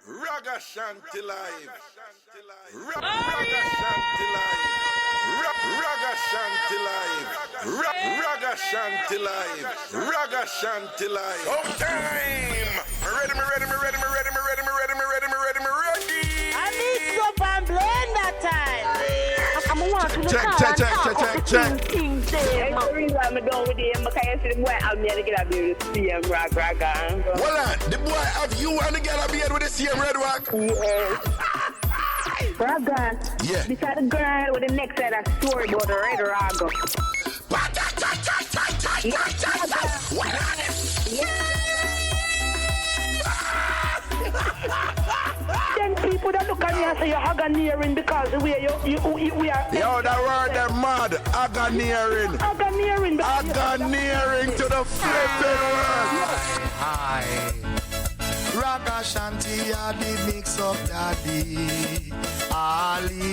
Ragashanti live. Ragashanti live. Ragashanti live. Ragashanti live. Ragashanti live. Showtime. Ready. I need Mixup and Blenda time. I'm want to Check. Kingston. The reason I'm done with him because I see the boy out there to get a beard with the same Raga. Hold on. The boy have you and the girl a beard with the same red rock? Yes. Raga. Yeah. Beside the girl with the next side of story about the red Raga. Then people that look at me and say you're Haganiering because the way we are. Yo, that word they're mad. Haganiering. Haganiering to the flipping world. Hi. Ragashanti, I the mix up daddy. Hallelujah.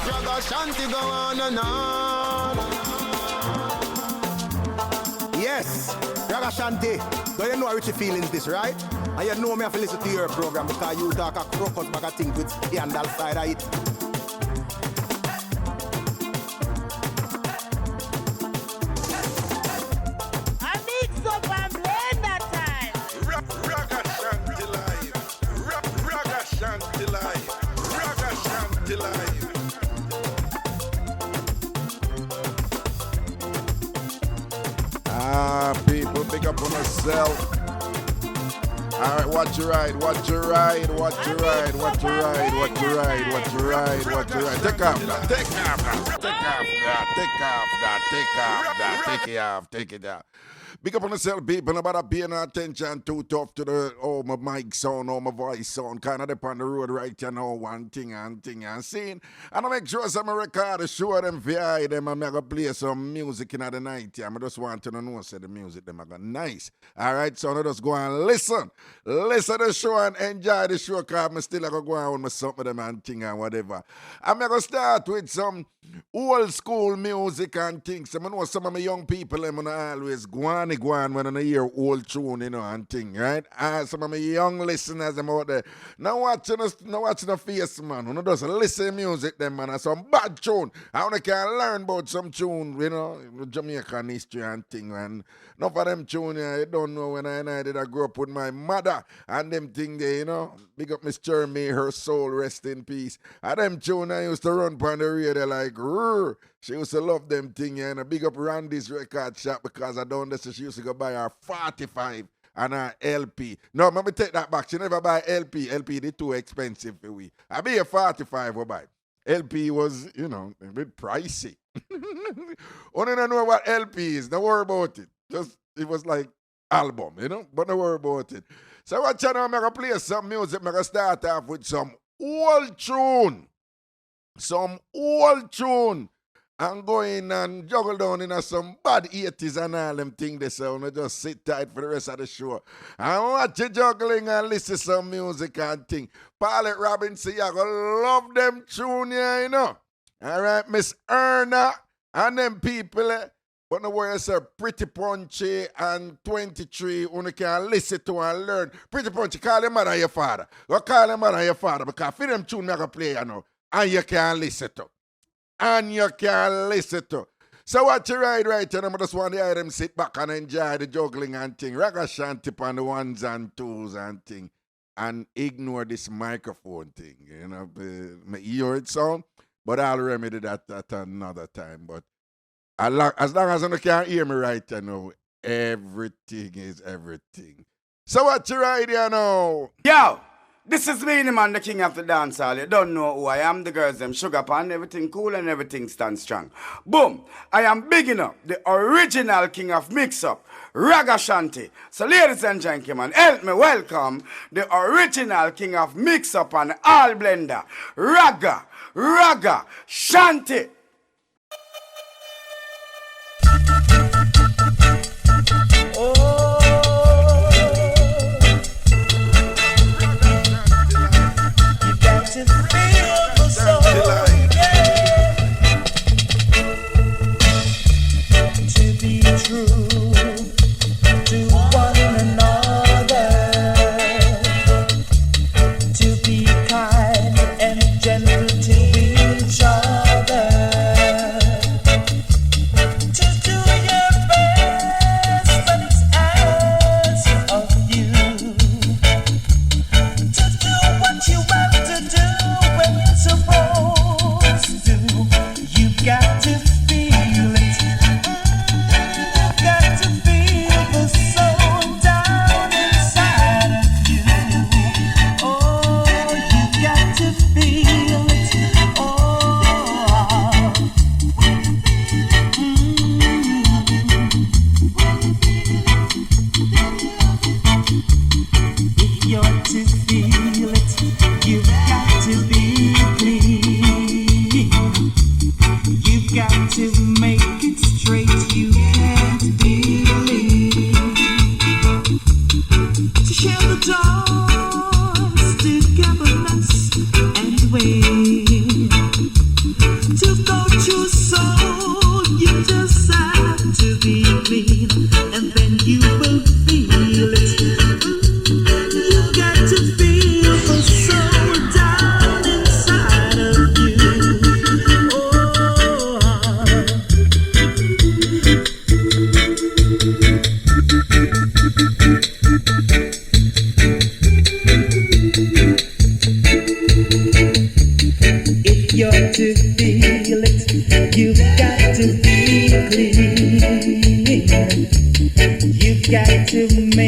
Ragashanti go on and on. Yes, Ragashanti. Do you know how Richie feelings this, right? And you know me have to listen to your program because you talk a crocus bag of things with scandal side of it. I need Mixup and Blenda time. Ragashanti live. Ragashanti live. Ragashanti live. People, pick up on yourself. Alright, watch your ride. Take it off. Big up on yourself, people. About paying attention too tough to the my mic sound, my voice sound. Kind of up on the road right now, one thing and seeing. And I make sure some record the show them for them. I'm gonna play some music in the night. I just want to know say the music them are nice. Alright, so I just go and listen to the show and enjoy the show. Cause I'm still gonna go on with my something them and thing and whatever. I'm gonna start with some old school music and things. I know some of my young people them always go on when I hear old tune, and thing, right? Some of my young listeners them out there. Now watching the face, man. You just listen to music them, man. Some bad tune. I want to learn about some tune, Jamaican history and thing, man. Enough of them tune, I don't know when I did I grow up with my mother and them thing there, Big up Miss Jeremy, her soul rest in peace. And them tune I used to run on the radio like, rrr. She used to love them thing, and a big up Randy's record shop because I don't know, so she used to go buy her 45 and her LP. No, let me take that back. She never buy LP. LP they too expensive for we. I be a 45 we buy. LP was, a bit pricey. Only don't know what LP is. Don't worry about it. Just it was like album, but don't worry about it. So what channel I'm gonna play some music, I'm gonna start off with some old tune. And go in and juggle down in some bad 80s and all them things they say. And just sit tight for the rest of the show. And watch you juggling and listen to some music and thing. Paulette Robinson, you gonna love them tune here, All right, Miss Erna and them people, but no worry, sir, Pretty Punchy and 23, you can listen to and learn. Pretty Punchy, call your mother and your father. Go call your mother and your father because for them tune I can play, and you can listen to. So what you ride right and I just want to hear them sit back and enjoy the juggling and thing. Ragashanti on the ones and twos and thing. And ignore this microphone thing. My ear it sound, but I'll remedy that at another time. But as long as you can't hear me right, everything is everything. So what you ride here now? Yo! This is me, the man, the king of the dancehall. You don't know who I am. The girls, them sugar pan, everything cool and everything stands strong. Boom! I am bigging up the original king of Mixup, Ragashanti. So, ladies and gentlemen, help me welcome the original king of Mixup and An Blenda, Ragashanti. To be true to one and all.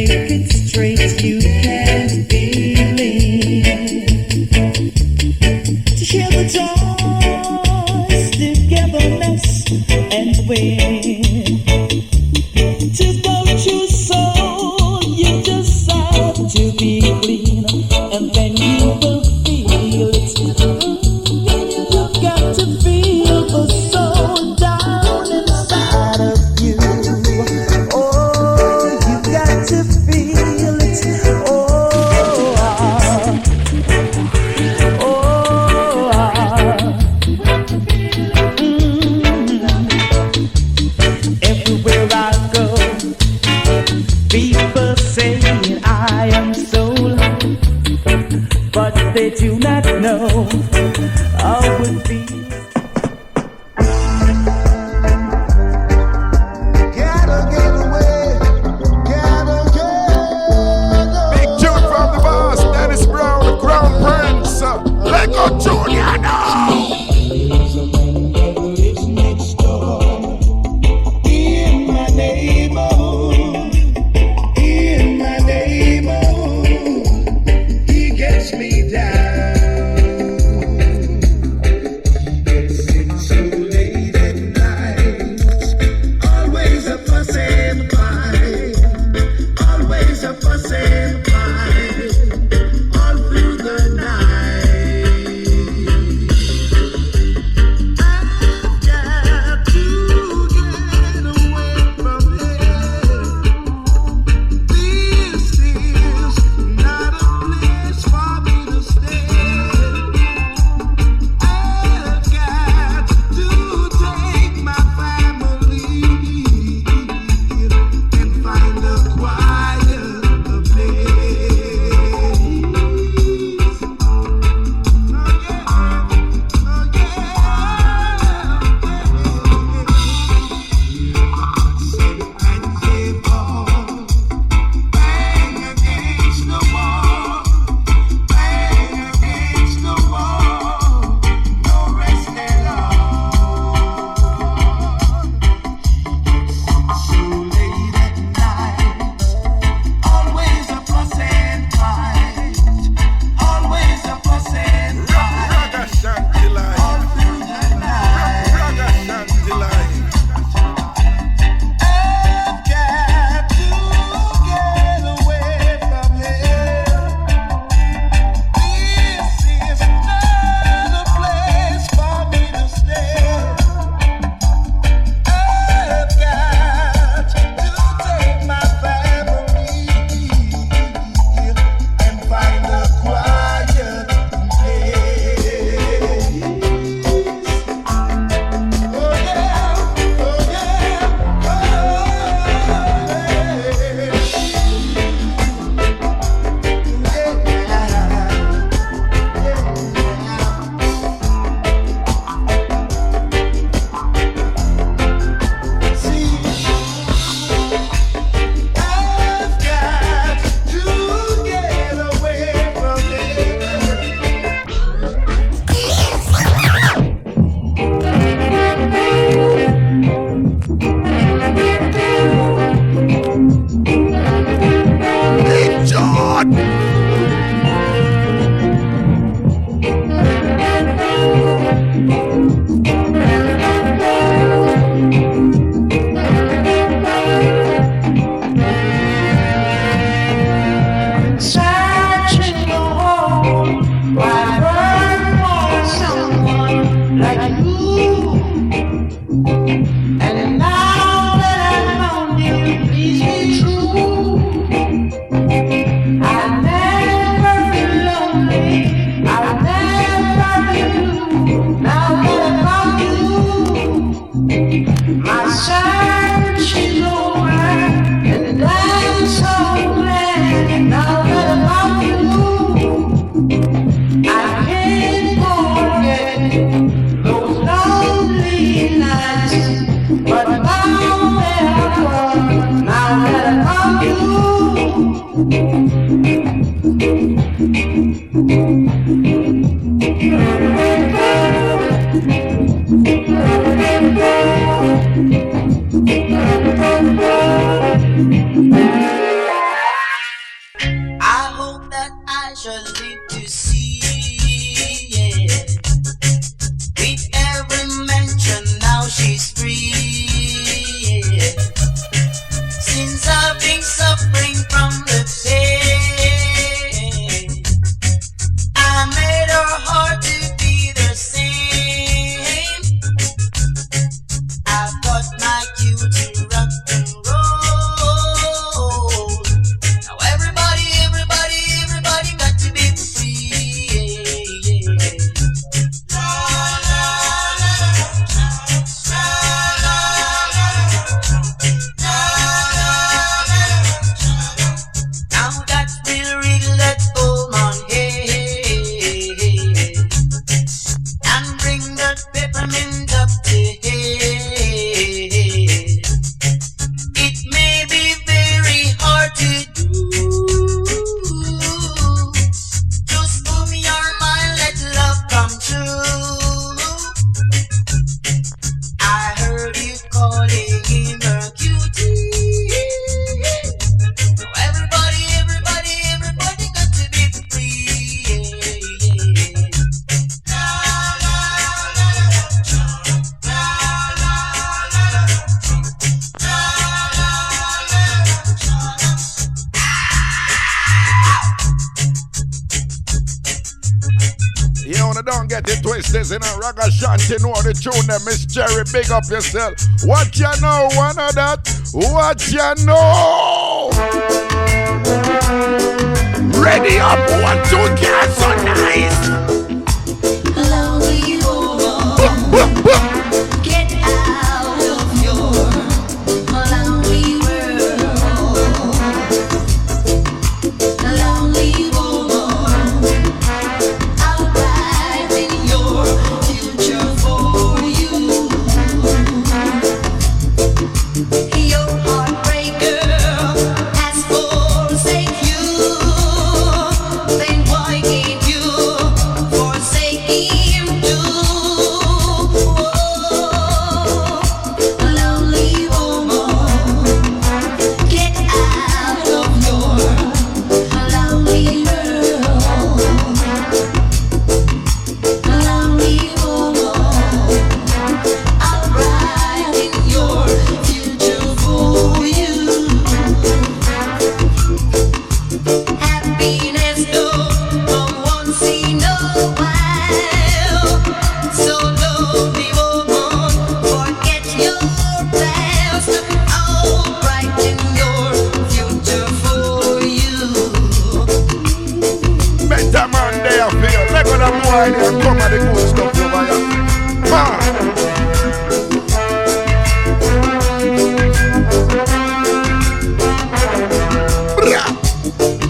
make it straight, you can feel it. To share the joys, togetherness, and win. To devote your soul, you just have to be clean, and then you will feel it. You got to feel the soul down inside of you. Oh, you got to feel it. Everywhere I go, people saying I am so low, but they do not know I would be. Big tune from the boss, Dennis Brown, the Crown Prince. Let go, Junior now. shall live to see. Yeah. With every mention, now she's free. Yeah. Since I've been suffering from the pain, I made her heart to be the same. I've got my cue to rock and roll. Now everybody got to be free. La, la, la, la, la, la, la, la. Now that we'll really let go, man, hey, and bring that peppermint up to head. It may be very hard to do. Just open your mind, let love come true. I heard you calling him a cutie. Now everybody got to be free. La, la, la, la, la, You know, don't get it twisted, you know, Ragashanti know the tune, them, Miss Cherry, big up yourself. What you know, one of that? What you know? Ready up, 1, 2, get so nice. lonely woman, get out of your lonely world. Lonely woman, I'll write in your future for you. Your heartbreaker has forsaken you. Then why can't you forsake him too? Lonely woman, get out of your lonely world. Lonely woman, I'll write in your future for you. Happiness don't come once in a while. So lonely woman, forget your past. I'll brighten your future for you. Better man, they are feel. Let go the boy and come at the good stuff over here. Man. Bra.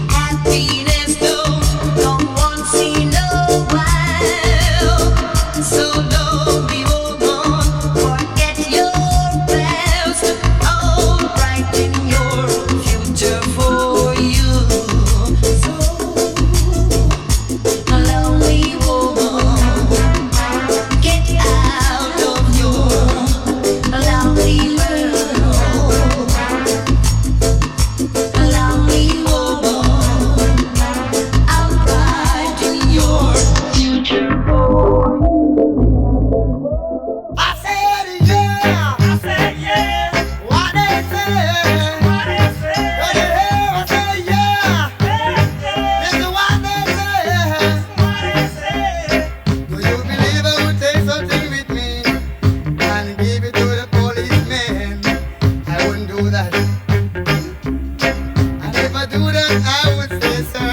Happiness don't come once in a while. So lonely woman, forget your past. I'll brighten your future for you. So lonely woman, get out of your lonely world. Lonely woman, I'll brighten your future for you. I said yeah. I said yeah. What they say? What they say? I said yeah. This is what they say. What they say? Do you believe I would take something with me and give it to the policeman? I wouldn't do that. And if I do that, I would say, sir,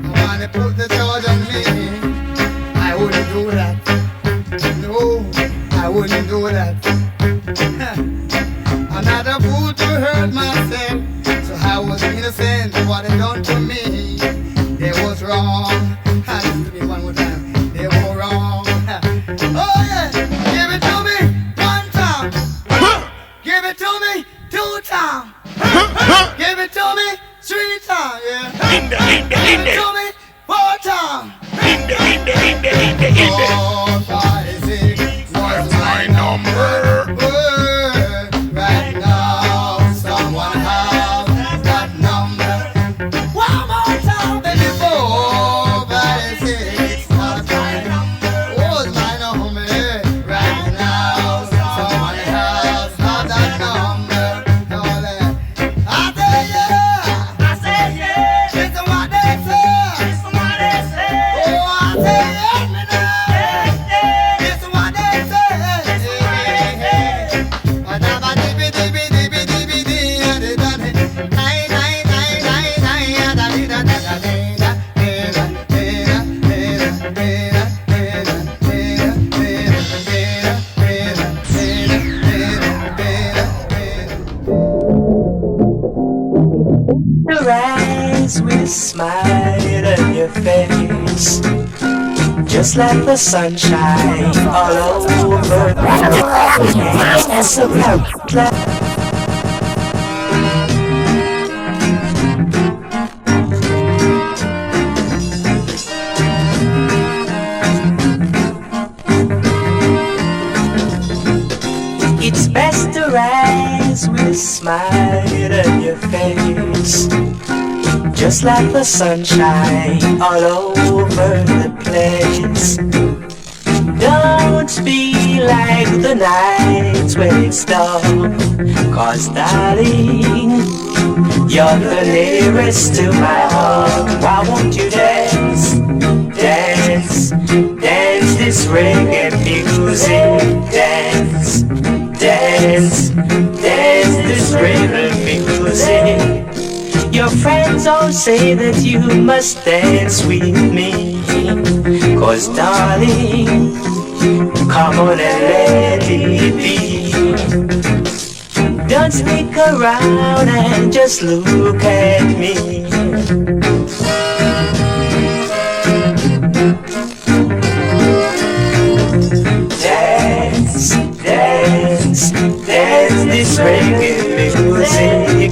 I want to put the charge on me. I wouldn't do that. No, I wouldn't do that. I'm not a fool to hurt myself, so I was innocent of what they done to me. They was wrong. Listen to me one more time. They were wrong. Oh yeah, give it to me 1 time. Give it to me 2 times. Give it to me 3 times. Yeah. Give it to me 4 times. 456 was my number. Right now, someone has that number. One more time, baby. 4 rise with a smile on your face, just like the sunshine all over. As a it's best to rise with a smile on your face, just like the sunshine all over the place. Don't be like the nights when it's dark, 'cause darling, you're the nearest to my heart. Why won't you dance, dance, dance this reggae music? Dance, dance, dance this rhythm music. Your friends all say that you must dance with me, 'cause darling, come on and let it be. Don't stick around and just look at me. Dance, dance, dance this reggae music.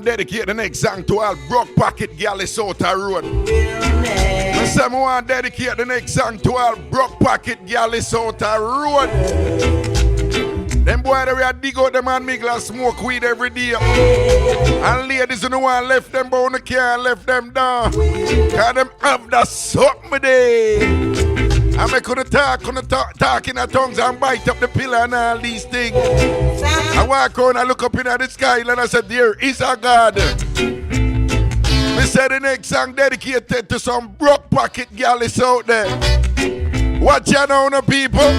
Dedicate the next song to all broke pocket gals out the road. I say I want to dedicate the next song to all broke pocket gals out the road. Them boys that we dig out them and make and smoke weed every day. And ladies who don't want left them but who can't left them down. Cause them have that something there. I make on talk in the tongues and bite up the pillar and all these things. I walk around and look up in the sky and I said, there is a God. We said the next song dedicated to some broke pocket gals out there. Watch you now, the people.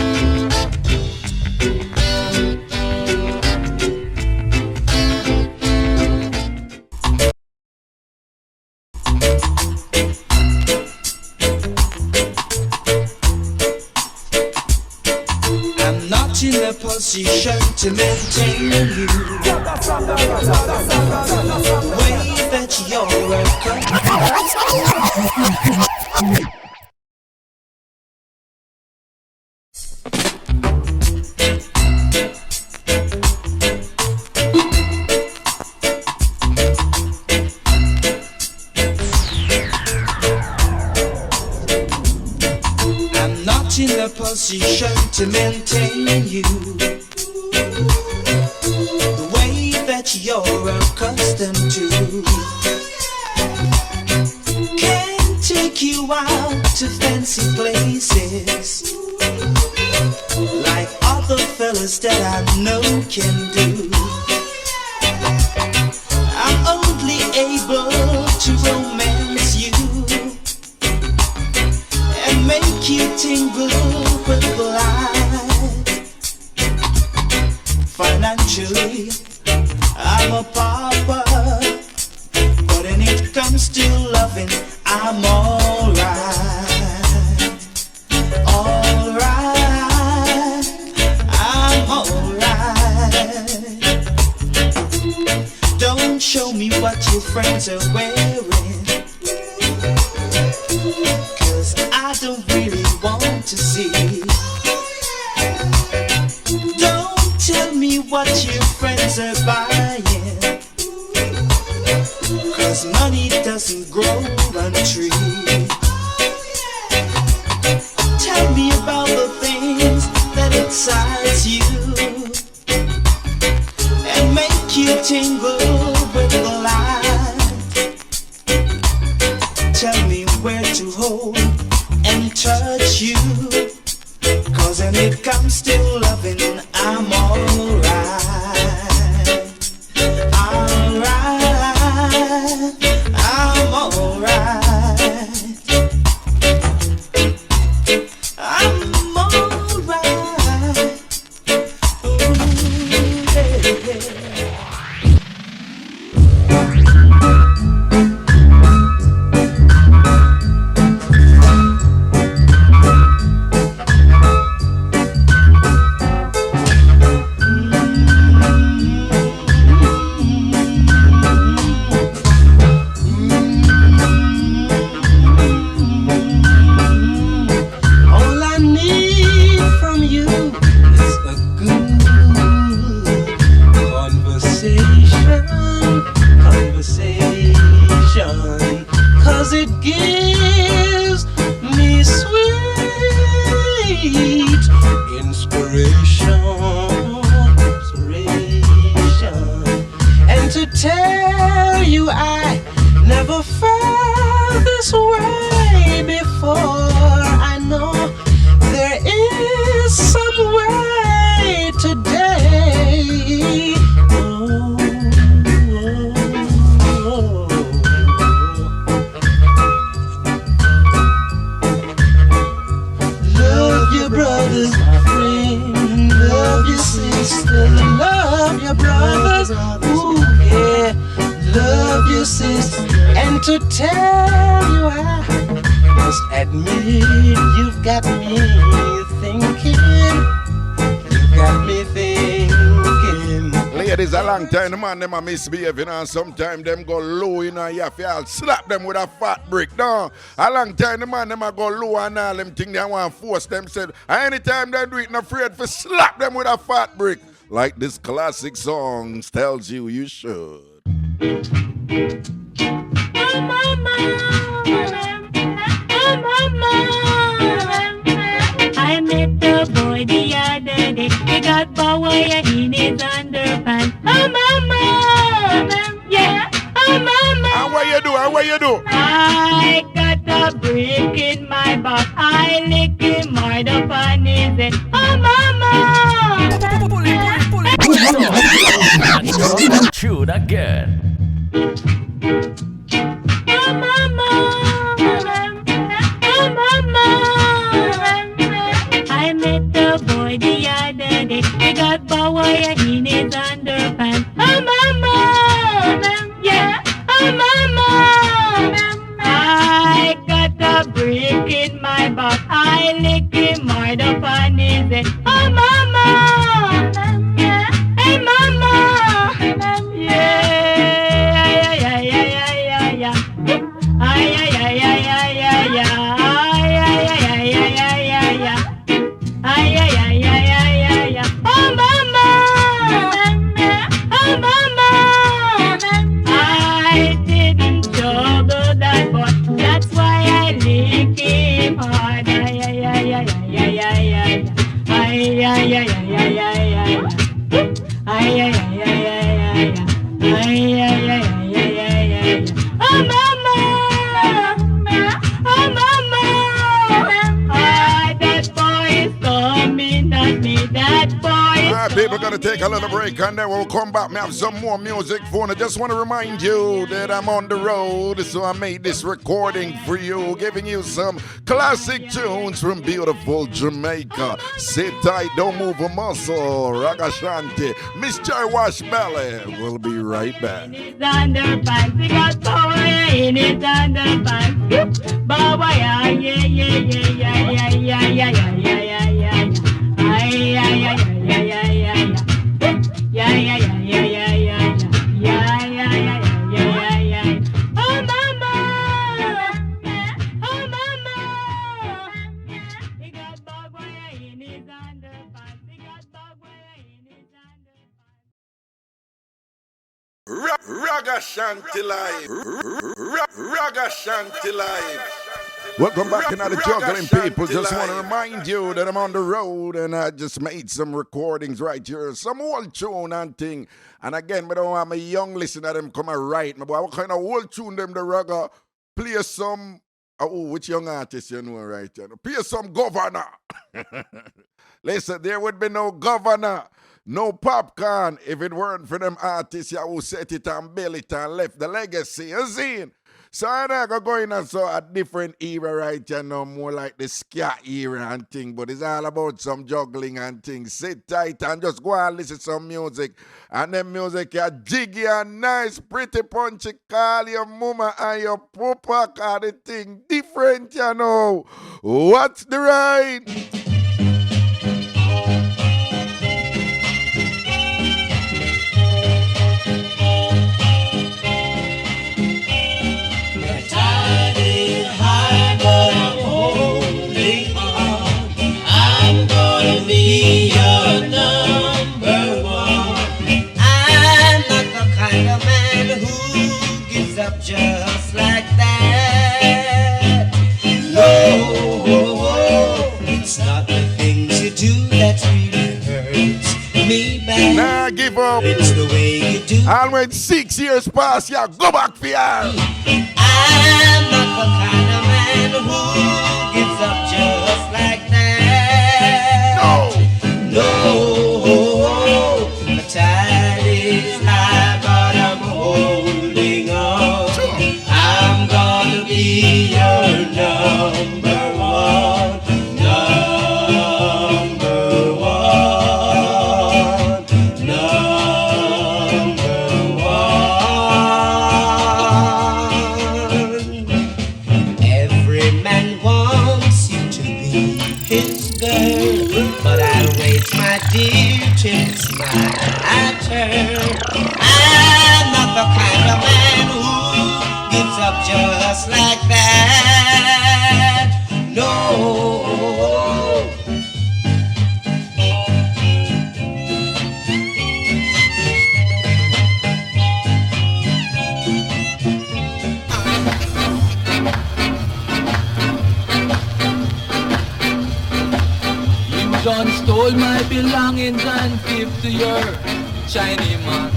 In a position to maintain you. Way that you're welcome. I'm not in a position to maintain you the way that you're accustomed to. Can't take you out to fancy places like other fellas that I know can do. I'm only able to romance you and make you tingle with life. Financially, I'm a pauper, but when it comes to loving, I'm alright. Alright, I'm alright. Don't show me what your friends are wearing, 'cause I don't really want to see. Don't tell me what your friends are buying, 'cause money doesn't grow on trees. Tell me about the things that excite you and make you tingle with the light. Tell me where to hold and touch you, 'cause when it comes to loving, I'm alright. Alright, I'm alright. I'm alright. Ooh, yeah. All I need from you is a good conversation, 'cause it gives me sweet inspiration. And to tell you I never felt this way before. I know there is some way today. Love your brothers, my friend. Love your sister. Love your brothers. Ooh, yeah. Love your sister. And to tell you I must admit you've got me thinking. You've got me thinking. Ladies, a long time the man them a misbehaving and sometimes them go low in and you have to slap them with a fat brick. No, a long time the man them a go low and all them thing they want to force them said. And anytime they do it, not afraid for slap them with a fat brick. Like this classic song tells you you should. I met the boy the other day. He got power in his underpants. Oh mama, yeah. Oh mama. And what you do? And what you do? I got a brick in my back. I lick him hard up on his head. Oh mama. Shoot again. Oh mama. Oh mama. I met the boy the other day. He got power in his underpants. Oh mama, yeah. Oh mama, I got a brick in my back. I lick him hard up on his head. Oh mama, yeah. Hey mama, yeah. Yeah, yeah, yeah, yeah, yeah. Ay, ay, ay, ay, ay, ay, ay. Ay, ay, ay, ay, ay, ay, ay. Ay, ay, ay, ay, ay, ay, ay. Oh mama, oh mama, I didn't juggle that boy. That's why I lick him hard. Ay, ay, ay, ay, ay, ay, ay, ay. Ay, ay, ay, ay, ay, ay, ay. Ay, ay, ay, ay, ay, ay, ay. Ay, ay, ay, ay, ay, ay, ay. Oh mama, oh mama, that boy is coming at me. That boy is People gonna take a little break and then we'll come back. Me have some more music for you. I just want to remind you that I'm on the road, so I made this recording for you, giving you some classic tunes from beautiful Jamaica. Sit tight, don't move a muscle. Ragashanti, Mr. Wash Belly. We'll be right back. In his underpants, he got power in his underpants. Baba, yeah, yeah, yeah, yeah, yeah, yeah, yeah, yeah, yeah, yeah, yeah. Ay, yeah, yeah, yeah, yeah, yeah, yeah. Yeah, yeah, yeah, yeah, yeah, yeah, yeah, yeah, yeah, yeah, yeah, yeah. Oh, mama, oh, mama. He got barbed wire in his underpants. He got barbed wire in his underpants. Ragashanti Live. Ragashanti Live. Welcome back to the juggling people. Just want to remind you that I'm on the road and I just made some recordings right here. Some old tune and thing. And again, I don't want my young listener them come and write me. But what kind of old tune them the ragga? Play some, which young artist you know right here? Play some Governor. Listen, there would be no Governor. No popcorn if it weren't for them artists who set it and built it and left the legacy. You see? So I'm not going on a different era right here now, more like the ska era and thing, but it's all about some juggling and things. Sit tight and just go and listen to some music. And then music is jiggy and nice, pretty punchy. Call your mama and your papa, cause the thing different, you know. What's the right? Be your number one. I'm not the kind of man who gives up just like that. No, it's not the things you do that really hurts me back. Nah, give up. It's the way you do. And when 6 years pass, you go back for y'all. I'm not the kind of man who gives up just like that. No, the tide is high, but I'm holding on. I'm gonna be your number one, number one, number one. Every man wants you to be his girl, but I'll wait, my dear, till it's my turn. I'm not the kind of man who gives up just like that. No. Done stole my belongings and give to your Chinese man.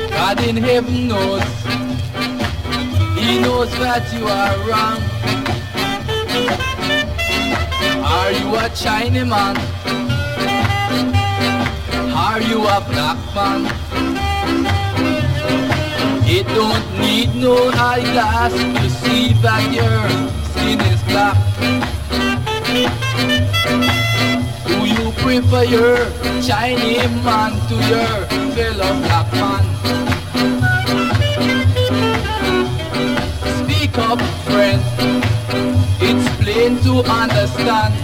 God in heaven knows, He knows that you are wrong. Are you a Chinese man? Are you a black man? It don't need no eyeglass to see that your skin is black. Do you prefer your Chinese man to your fellow black man? Speak up, friend, it's plain to understand.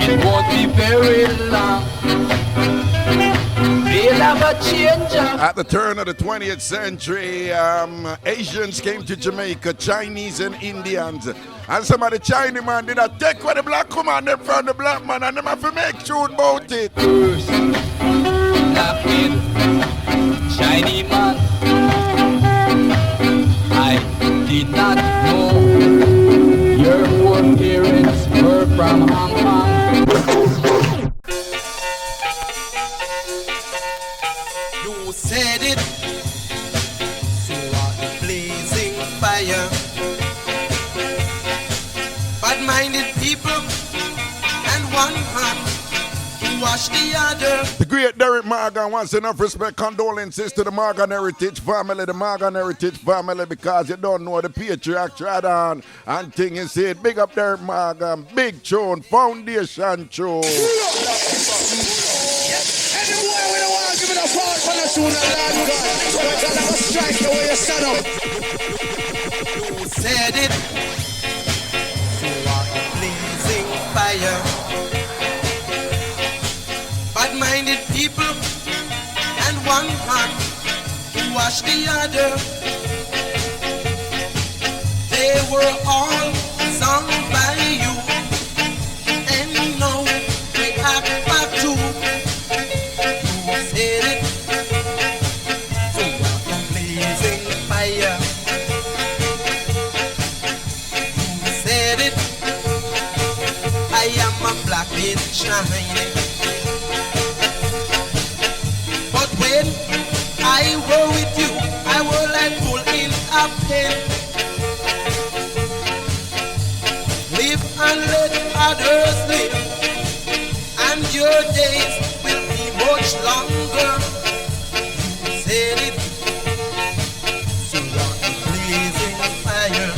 It won't be very long. They'll have a change. At the turn of the 20th century, Asians came to Jamaica, Chinese and Indians. And some of the Chinese man did a take with the black woman them from the black man and them have to make sure about it. First, knocking, Chinese man. I did not know your foreparents were from Hong Kong. You said it, so are the blazing fire. Bad-minded people wash the other. The great Derek Morgan wants enough respect, condolences to the Morgan Heritage family, because you don't know the patriarch tried on and thing is it. Big up Derek Morgan, big tune, foundation tune. Give it a fall for the tune of Lord God. Because I was strike the way you stand up. Who said it? So are the blazing fire. Bad-minded people and one hand to wash the other. They were all sung by you. And now they act back to. Said it, so I'm blazing fire. Who said it? I am a black in shining. But when I were with you, I will like pull in a pen. Live and let others live, and your days will be much longer. You said it, so I'm blazing fire.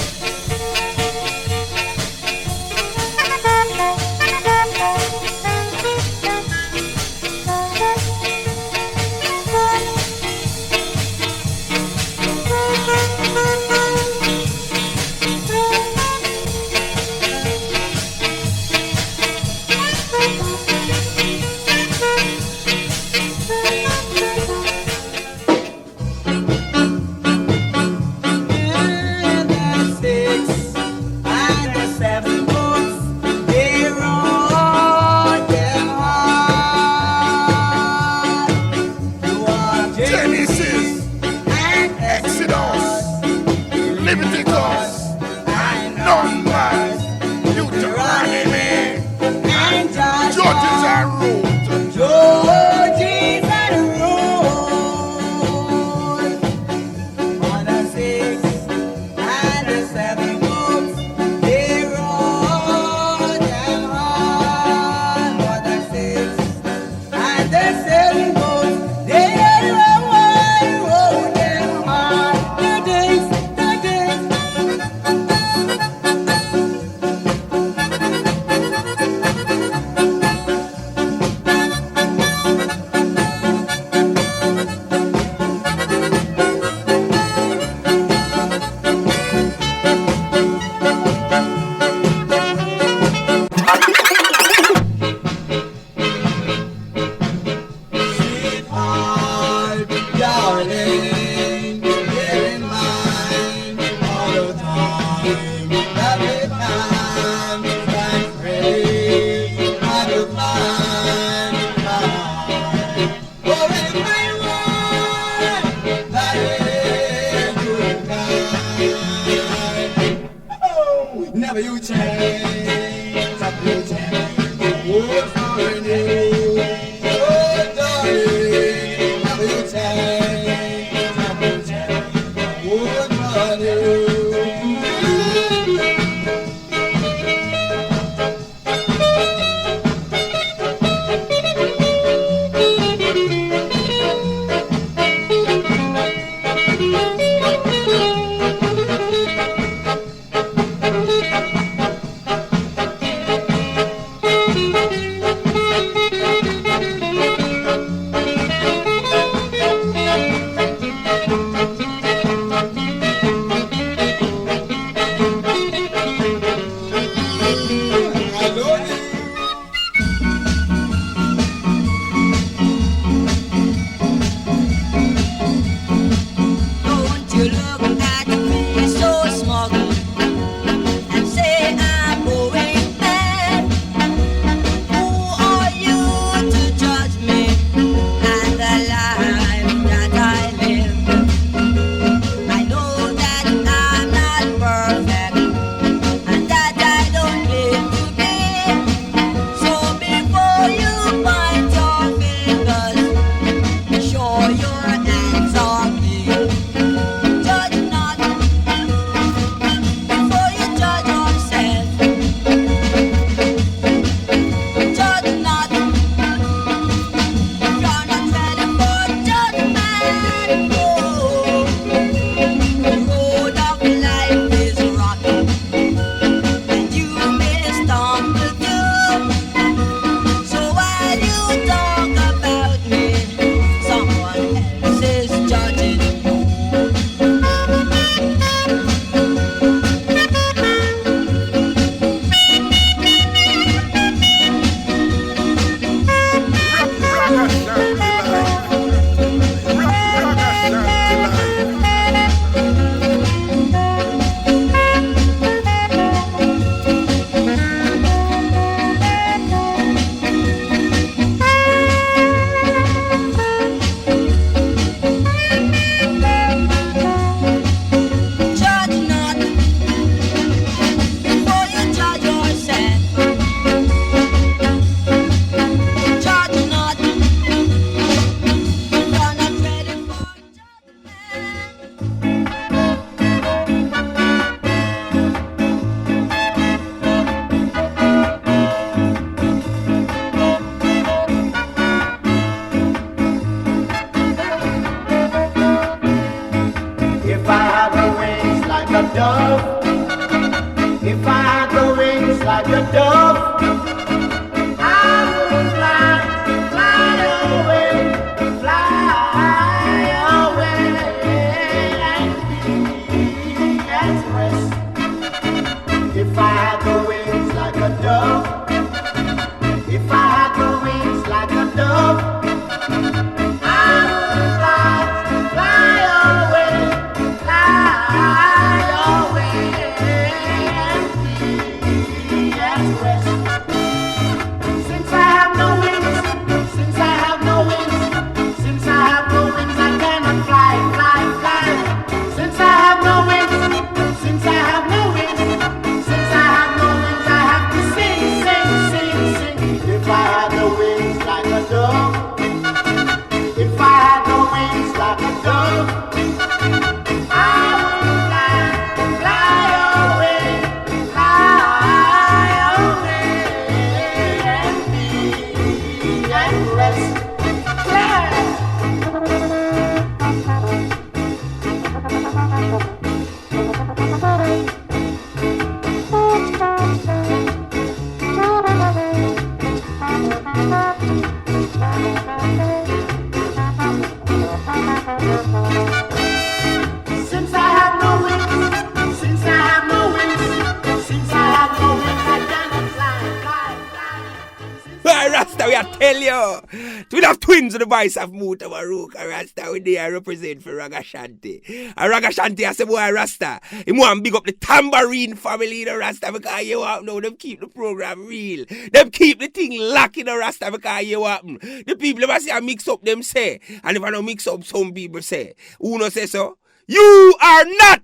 We have twins of the voice of Muta Maruka Rasta. We there represent for Ragashanti. And Ragashanti has a boy Rasta. He want to big up the Tambourine family in the Rasta because you want know them keep the program real. Them keep the thing locked in the Rasta because you want the people that say mix up them say. And if I don't mix up, some people say. Who no say so? You are not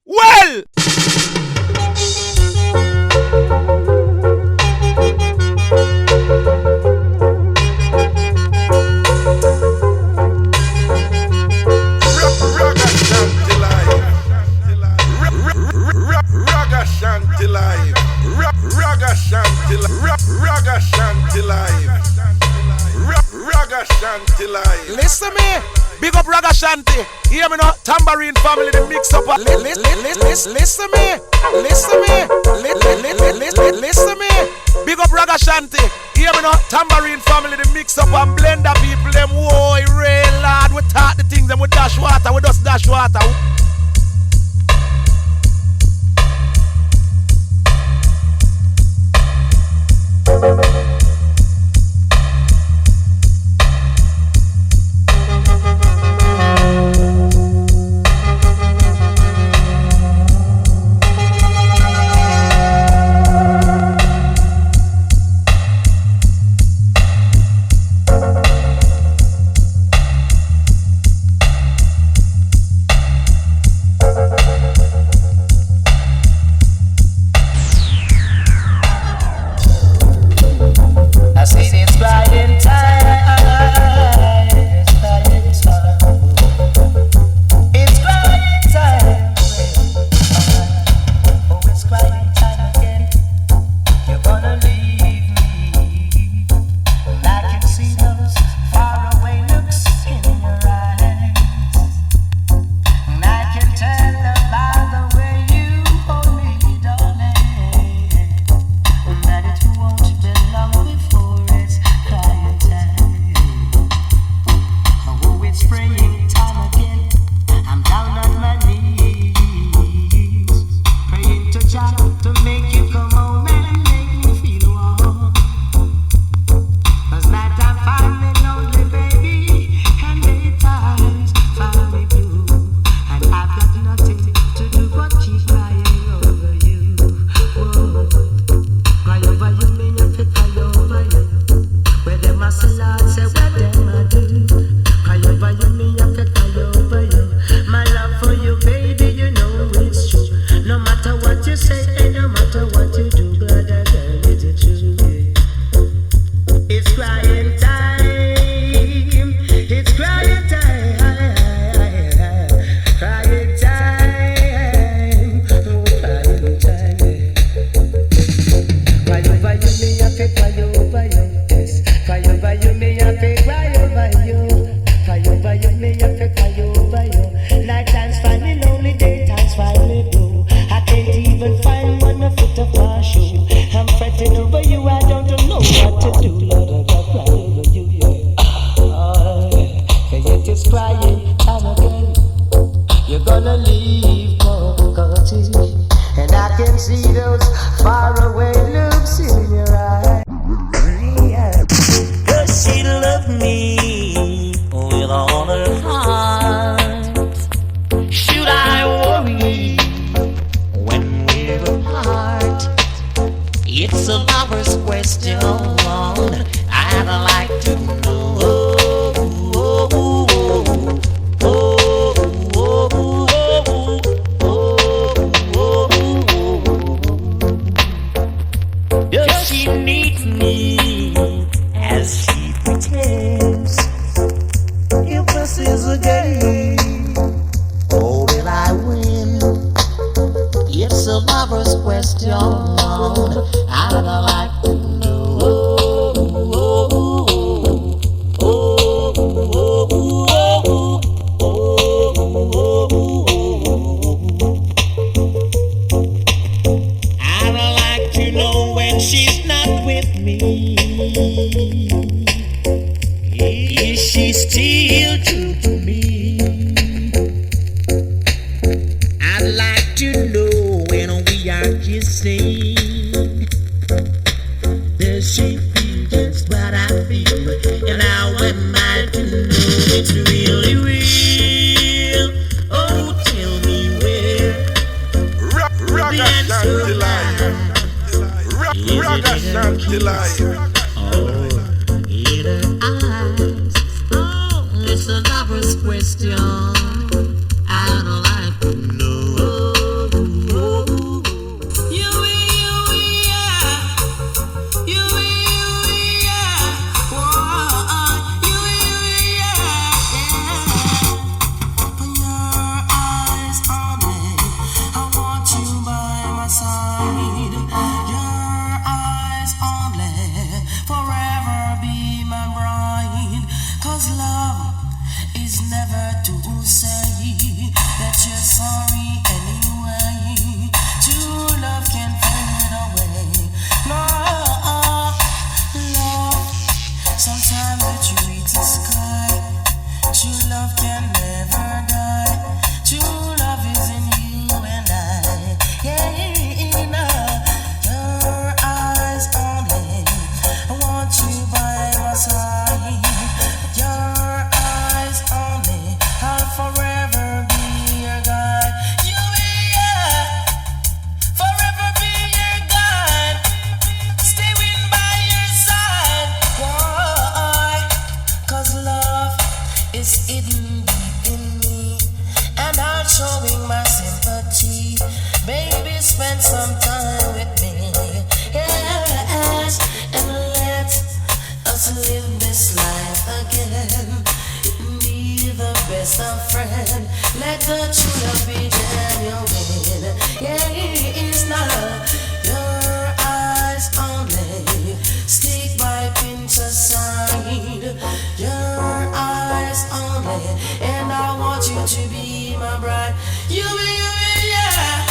well. Ragashanti live. Ragashanti live. Ragashanti live. Listen me, big up Ragashanti. Hear me now, Tambourine family, the mix up. Listen me, listen me, big up Ragashanti. Hear me now, Tambourine family, the mix up and Blenda people. Them whoa, real lad. We talk the things, them we dash water, we just dash water. she's still true to me. I'd like to know when we are kissing, does she feel just what I feel? And how am I to know it's really real? Oh, tell me where. Ragashanti live. Ragashanti live. In her eyes, oh, it's a lover's question. I'd like to know. Sorry anyway. True love can fade away. No, love. Sometimes the tree to sky. True love can never die. True love is in you and I. Yeah, no. Your eyes only. I want you by my side. Your eyes only. I'll forever be. Showing my sympathy, baby, spend some time with me, yes, and let us live this life again. Be the best of friends. Let the true love be genuine. Yeah, it's not your eyes only. Stick by Pinterest side. Your eyes only, and I want you to be my bride. You, yeah.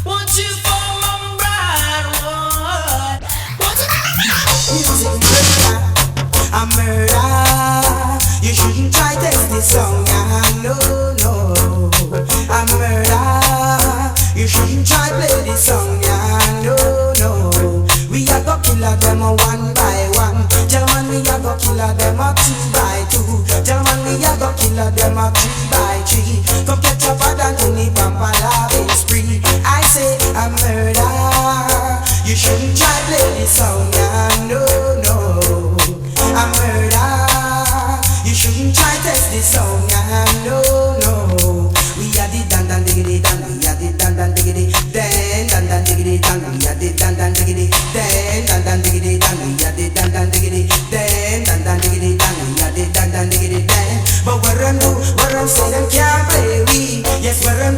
Want you for my bride. Want you? Music murder, a murder. You shouldn't try test this song, no, no. A murder. You shouldn't try play this song, no, no. We are go killer them one by one. Gentlemen, we are go killer them 2 by 2. Gentlemen, we are go killer them 3 by 3. Come get your bad and only pampa love is free. I say a murder. You shouldn't try play this song, no, no. A murder. You shouldn't try test this song, no, no. We are the dan diggity dan, we are the dan diggity dan diggity dan, we are the dan diggity dan diggity dan, we are the dan diggity dan diggity dan, we are the dan diggity dan. But what I'm say them can't play we. Yes, what I'm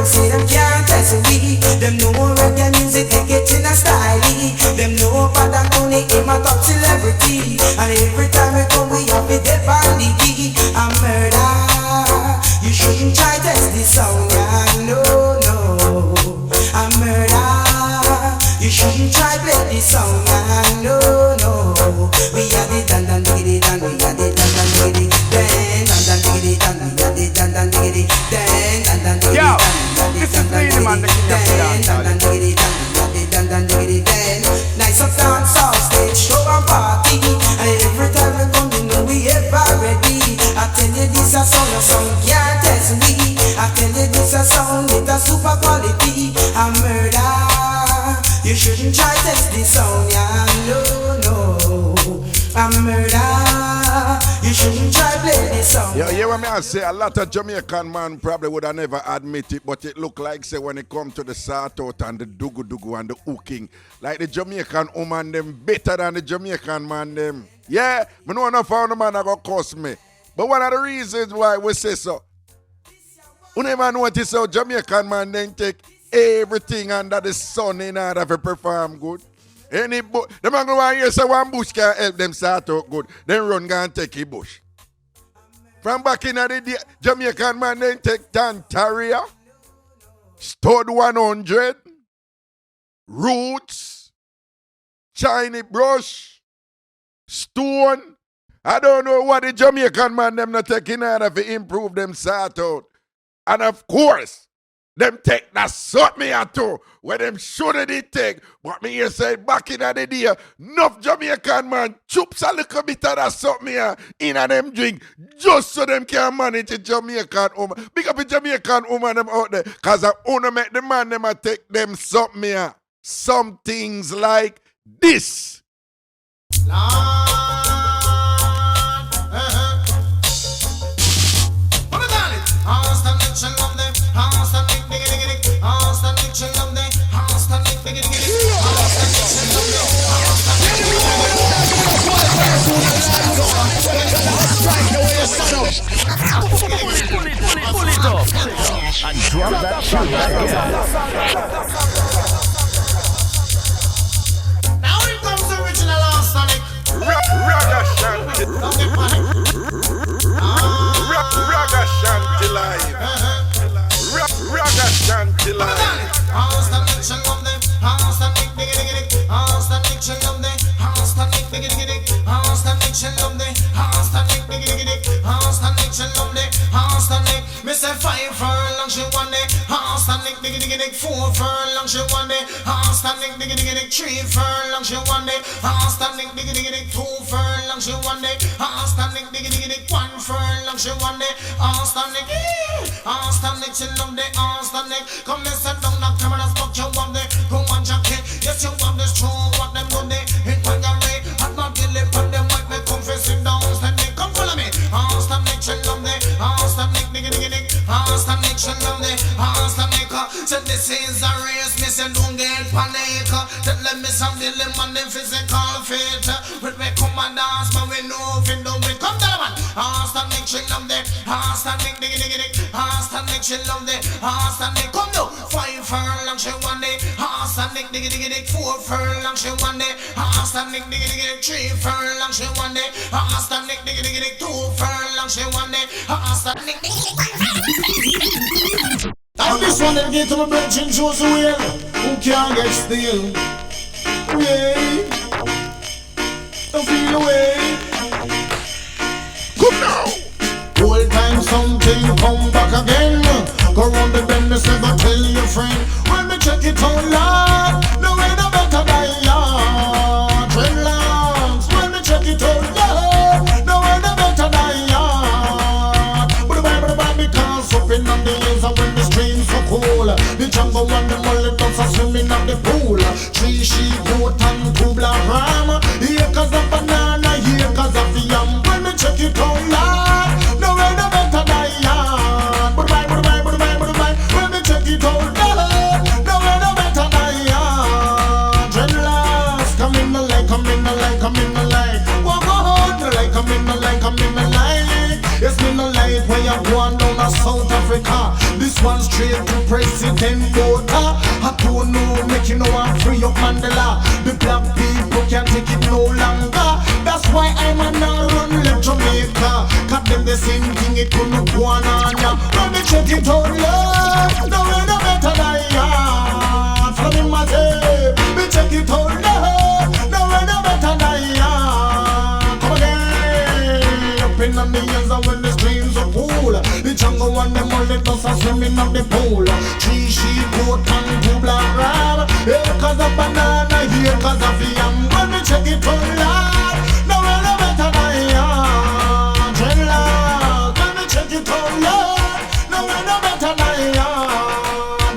say them can't test we. Them know reggae music, they get in a style. Them know about that Tony, him a top celebrity. And every time we come, we have it dead bandit. A murder. You shouldn't try test this song, no, no. A murder. You shouldn't try play this song, no, no. We are the dan diggity dan, we are the dan diggity dan diggity dan, we are the dan diggity dan diggity dan. Yo, this is Lady Man, the king of the diggity dan diggity dan. Nice up dancehall stage, show and party. And every time we come, you know we ever ready. I tell you this a song can't test me. I tell you this a song with a super quality. A murder. You shouldn't try test this song, no, no. A murder. You shouldn't try play this song. Yeah, you want me to say a lot of Jamaican man probably would have never admit it, but it look like say when it come to the sort out and the dugu and the hooking, like the Jamaican woman them better than the Jamaican man them. Yeah, I know enough how the man are gonna cost me. But one of the reasons why we say so, you never notice how Jamaican man then take everything under the sun in order to perform good. The man go and hear say one bush can help them start out good. Then run go and take a bush. From back in the day, Jamaican man then take Tantaria, Stud 100, Roots, Shiny Brush, Stone, I don't know what the Jamaican man them not taking order to improve them sort out. And of course, them take that sort me at too, where them shouldn't it take. But me here say back in the day, enough Jamaican man chups a little bit of that sort me in a them drink just so them can manage the Jamaican woman. Big up the Jamaican woman them out there, cause I wanna make the man them a take them sort me some things like this. Pull it up and drop that shit Now here comes the original Sonic. Ragashanti. Ragashanti live. Ragashanti live. Me say 5 furlong she want it. Standing diggy diggy dig 4 furlong she want it. Standing diggy diggy dig 3 furlong she want it. Standing diggy diggy dig 2 furlong she want it. Standing diggy diggy dig 1 furlong she want it. Standing she love the standing. Come and sit down and camera spot you want it. Go on jacket. Yes you want this true what them do they. Hit when you're ready. I'm not killing but them might make confess it down. Standing come follow me. Standing she love the standing diggy diggy dig. Standing she love the standing. So this is a race, me say don't get panic. Then let me some the lemon the physical fit. With me come and dance, but we know if you do it. Come down man. Standing she love the standing diggy diggy dig. Standing she love the standing. Come down. 5 furlong she want it. Standing diggy diggy dig 4 furlong she want it. Standing diggy diggy dig 3 furlong she want it. Standing diggy diggy dig 2 furlong she want it. Standing and this one then get to my bench and shows the way. Who can't get still? Yeah. Don't feel the way. Come now. Whole time something come back again. Go round the bend, say go tell your friend. When me check it out loud, no way no better than ya. Dreadlocks. When me check it out loud, no way no better than ya. But the because up in on the hills and when the streams so cool, the jungle and the mullet dogs are swimming at the pool. 3 sheep, goat and 2 black ram. Here cause of banana, here cause of yam. When me check it out loud, no way no better than ya. But when me check it out loud, no way no better than ya. Dreadlocks, come in the light, come in the light, come in the light. Walk on the light, come in the light, come in the light. Yes, me no light where you go on down to South Africa. This one straight to President Bota. I don't know, make you know I'm free up Mandela. The black people can't take it no longer. That's why I'm a now run left Jamaica. Cause them the same thing, it couldn't go on ya. When me check it out, love, no way no better than ya. Follow me my tape, me check it out, love, no way no better than ya. Come again, up in the hills and when the streams are cool. The jungle and them all the dogs are swimming up the pool. 3 sheep, goat and 2 black ram. Here cause of banana, here cause of yam. When me check it out loud, no way no better than ya. Dreadlocks, when me check it out loud, no way no better than ya.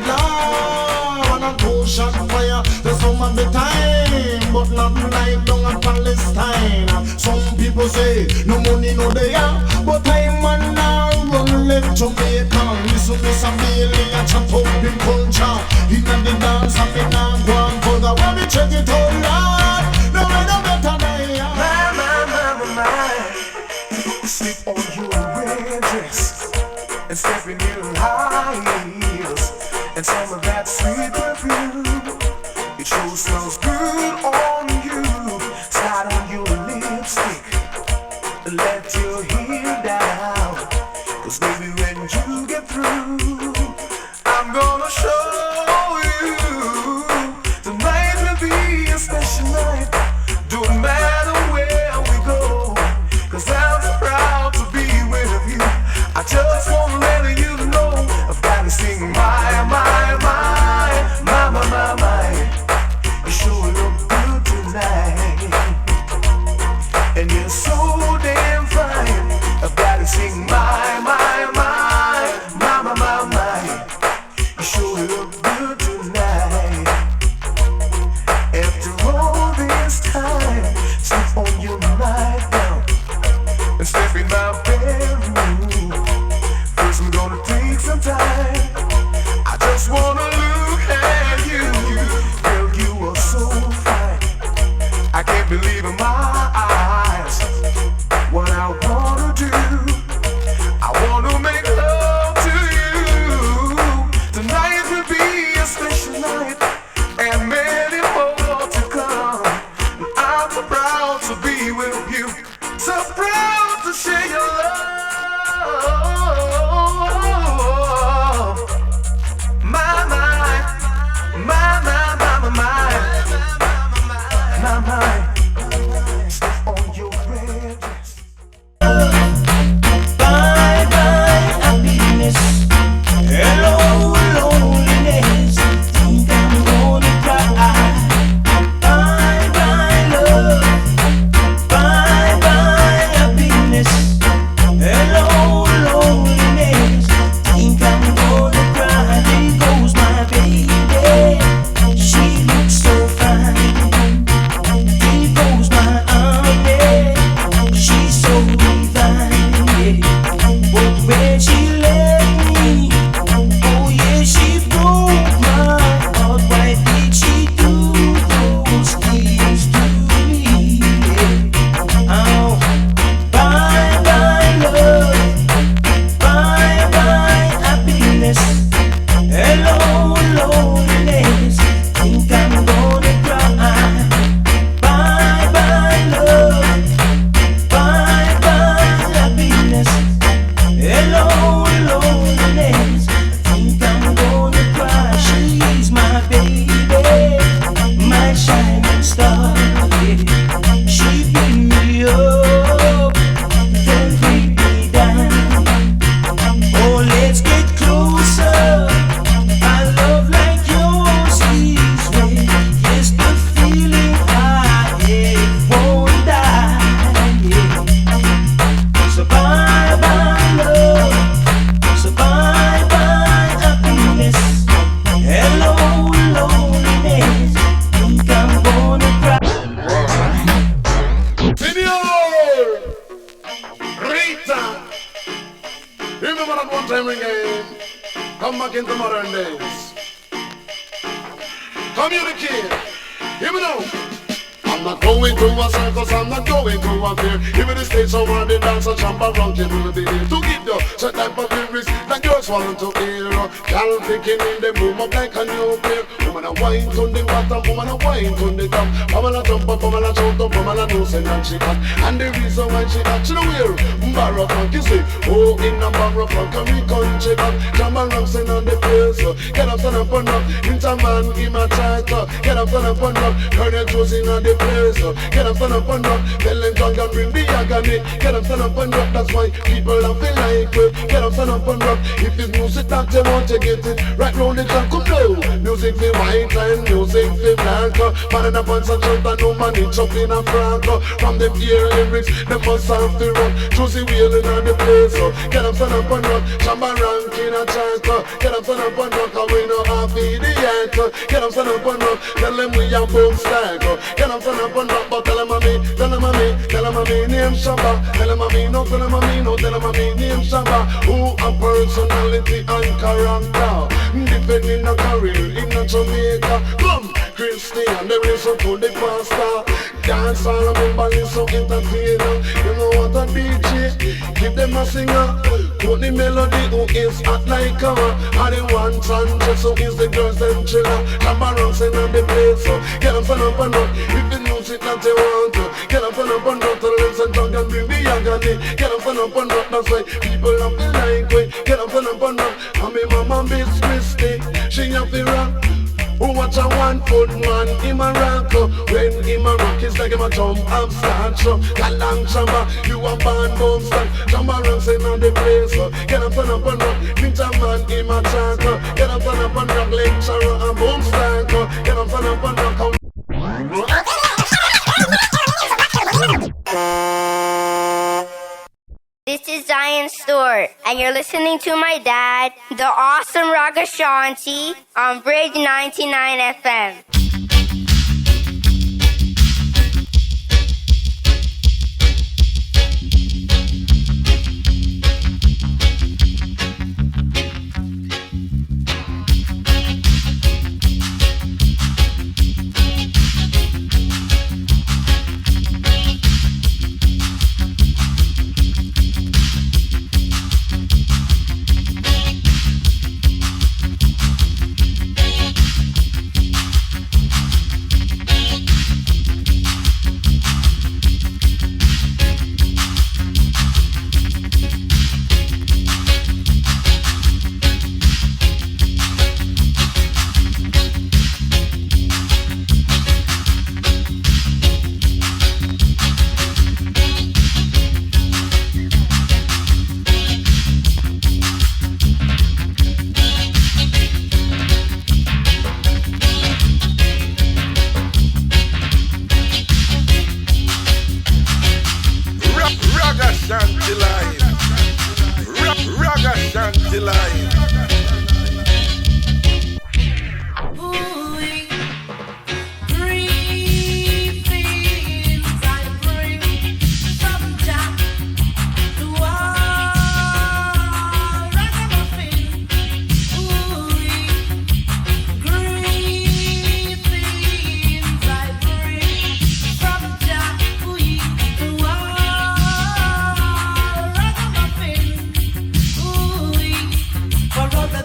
Lord, and 2 shot fire, there's some of the time, but nothing like down at Palestine. Some people say, no money no they are, but I'm on now run left Jamaica. Listen to some daily and chat up in culture. In the dance of it now go and vulgar. When me check it out loud, no way no better than ya. My. Slip on your red dress and step in your high heels and some of that sweet perfume. It sure smells good on you. Slide on your lipstick and let your hair down. Cause baby when you get through, I'm gonna show you. Tonight will be a special night. Don't matter where we go, cause and sing my, my, my, my, my, my, my. You sure look good tonight. After all this time, sleep on your nightgown and step in my bedroom. First I'm gonna take some time. I just wanna look at you. Girl, you are so fine. I can't believe in my eyes what I wanna do. I wanna make love to you. Tonight will be a special night, and many more to come. I'm so proud to be with you, so proud to share your love. My, my, my, my, my, my, my, my. Step on your red dress. Bye bye happiness. Hello loneliness. Think I'm gonna cry. Bye bye love. Bye bye happiness. Hello loneliness. Think I'm gonna cry. There goes my baby. She looks so fine. There goes my army. She's so divine, yeah. But when she left me, oh yeah, she broke my heart. Why did she do those things to me? Yeah. Oh, bye bye love, bye bye happiness. Hello loneliness, think I'm gonna cry. Bye bye love. Bye bye happiness. Hello loneliness. Think I'm gonna cry. She's my baby, my shining star. Yeah. She beat me up, then beat me down. Oh, let's get closer. A love like yours is rare. Yes, the feeling I have won't die. Yeah. So bye bye love, so bye bye happiness. Hello loneliness, think I'm gonna cry. Senior! Rita! Remember that one time again? Come back into modern days. Communicate. Hear me now. I'm not going to a circus, I'm not going to a fair. Even the stage over the dance and chamber round you will be there to give you certain type of lyrics that girls want to hear. Girl picking in the room up like a new pair. Woman a wine to the bottom, woman a wine to the top. Woman a jump up, woman a shout up, woman a nose and she hot. And the reason why she hot, she don't wear barrow funk. You see, oh in a barrow funk, and we country back. Jammer Ramsey on the place. Get up, stand up and up. Interman, give a chat. Get up, stand up and up. Colonel Josie on the place. Get up, stand up and rock. Tell them drunk and bring the agony. Get up, stand up and rock. That's why people have feel like it. Get up, stand up and rock. If it's music that they want to get it right round the clock, come down. Music for white and music for black. Man in a pants and shirt and no man itch up in a frock. From them ear lyrics, they must have to rock. Josie wheeling on the place. Get up, stand up and rock. Shamba ranking a chant. Get up, stand up and rock. And we know half idiot. Get up, stand up and rock. Tell them we are boom stack. Get up, stand up and rock. But tell them a me, tell them a me, tell them a me name Shabba. Tell them a me, no, tell them a me, no, tell them a me name Shabba. Who a personality and character, defending a career in a Jamaica. Come, Christian, they listen to the pastor. Dance all remember, listen entertainer. You know what a DJ, give them a singer. Put the melody who is hot like a and the one chance, so is the girls them chiller. Tambourine sing on the place, so get them stand up and up. If the music that they want to, get them stand up and up. Tell them some drunk and bring the agony. Get them stand up and up, that's why people have the like way. Get them stand up and up. And me mama Miss Christie, she have the rock. Who watch a 1 foot man, him a rock. When him a rock, it's like him a jump up start. Galang chamba, you a band boom stand. Chamba runs in on the place. Get up and up and rock, ninja man, him a chant. Get up and up and rock, lecturer and boom stand. Get up and up and rock. this is Zion Stewart, and you're listening to my dad, the awesome Ragashanti, on Bridge 99 FM. Ragashanti live.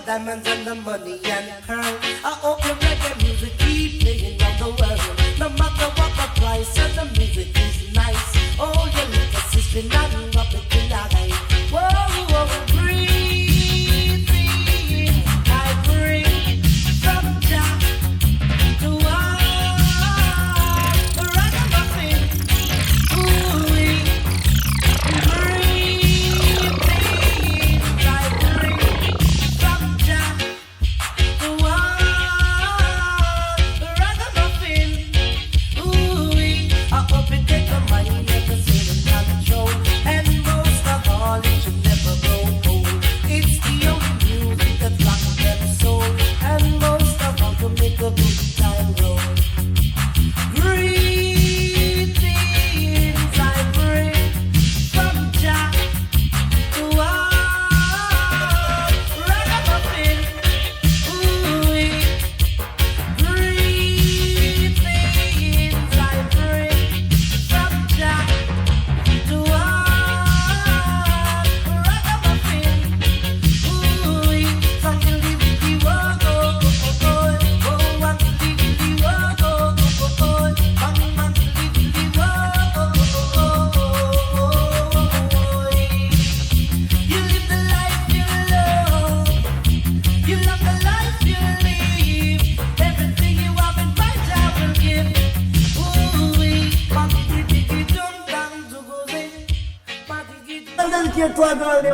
Diamonds and the money and pearl. I hope the reggae music keep playing around the world. No matter what the price of the music is nice. Oh, you look at sister, nothing up the light. Whoa, whoa, breathing. I bring from Jah to all the ragamuffin. Ooh, breathing.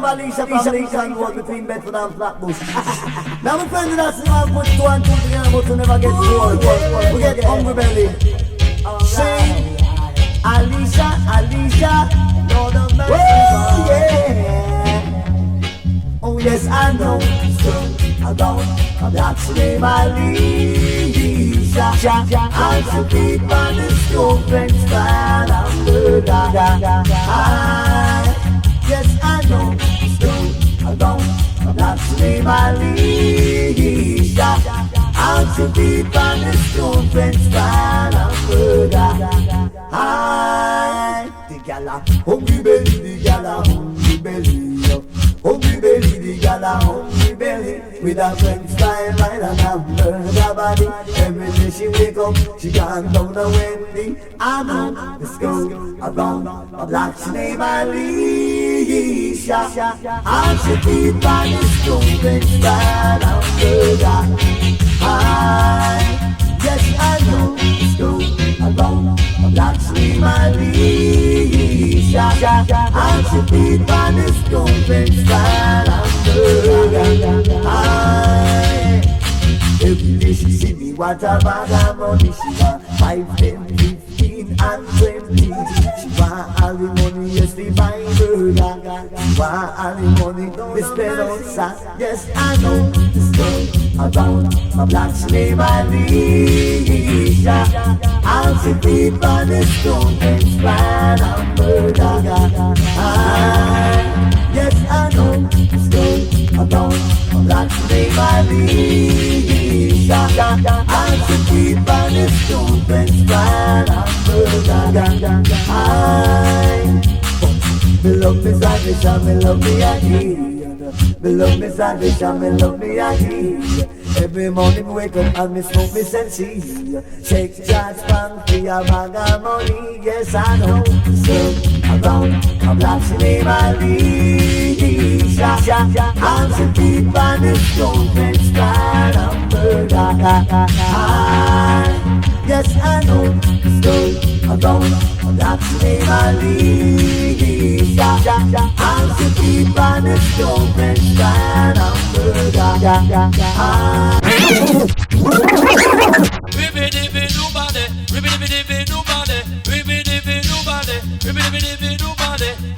Alicia from Lincoln Road between Bedford and Flatbush. Now my friend that's now put 2 and 2 together but to never get bored. We get hungry belly. Sing Alicia, Lord of mercy. Oh yeah. Oh yes, I know. So I don't. That's name Alicia. I'm so deep on the stone fence style. I'm good. Yes, I know. That's name Alicia. I'm so deep on the stone fence style. I'm good. The gala, hungry belly, the gala, hungry belly. Hungry belly, the gala, hungry belly. With a fence style, right and a murder body. Every day she wake up, she gone down the Wendy. I know the school around a black name Alicia. I'm so deep on the stone fence style. I'm good. Yes, I know the school around a black name Alicia. I'm so deep on the stone fence style. I'm good. Every day she see me, what a bag of money she want. 5, 10, 15 and 20. She want all the money, yes, the my burger. Why all the money we spend outside? Yes, I know the story about my black slave Alicia. I'll see people on the stone and span and burger. Yes, I know the story about my black slave Alicia. I'll see people on the stone and span and burger. Me love me Sandisha, me love me Aggie. Me love me Sandisha, me love me Aggie. Every morning wake up and me smoke me sensi. Shake charge pan for a bag of money. Yes I know. So around a black city my Alicia. I'm some deep on the stone and stand and burger. Yes I know. So around a black city my Alicia. I'm some deep on the stone and stand and burger.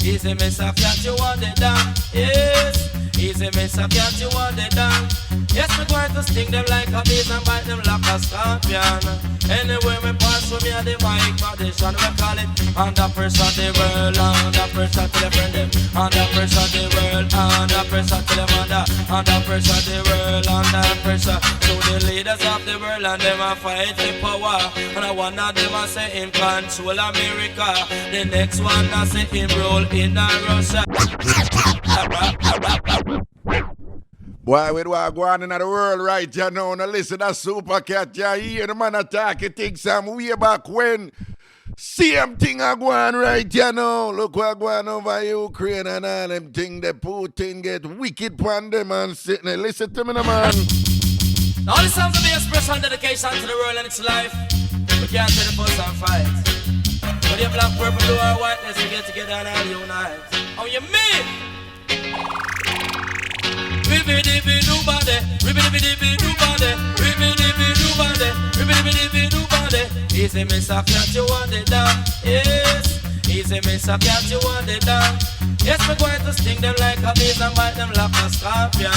Easy miss a cat you want it down. Yes. Easy miss a cat you want it down. Yes, me going to sting them like a bees and bite them like a scorpion. Anyway, me pass from me and the mic condition. We call it under pressure the world, under pressure to the friend them. Under pressure the world, under pressure to the mother. Under pressure the world, under pressure to the leaders of the world. And them a fight for power. And one of them a say him control America. The next one a say him rule in Russia. Boy, with what go on in the world right you know, now listen to Super Cat, you hear the man attack, you think some way back when same thing a go on right you know. Look what go on over Ukraine and all them thing, the Putin get wicked upon them and sitting there. Listen to me, no, man. All the songs of the expression dedication to the world and its life. We can't tell the fuss and fight. But the black, purple, blue or whiteness, we get together and all unite. How you mean? Ribby-dibby nobody, ribby-dibby nobody, ribby-dibby nobody, ribby-dibby nobody. Easy miss a cat you want it down, yes. Easy miss a cat you want it down. Yes, we're going to sting them like a bees and bite them like a scorpion.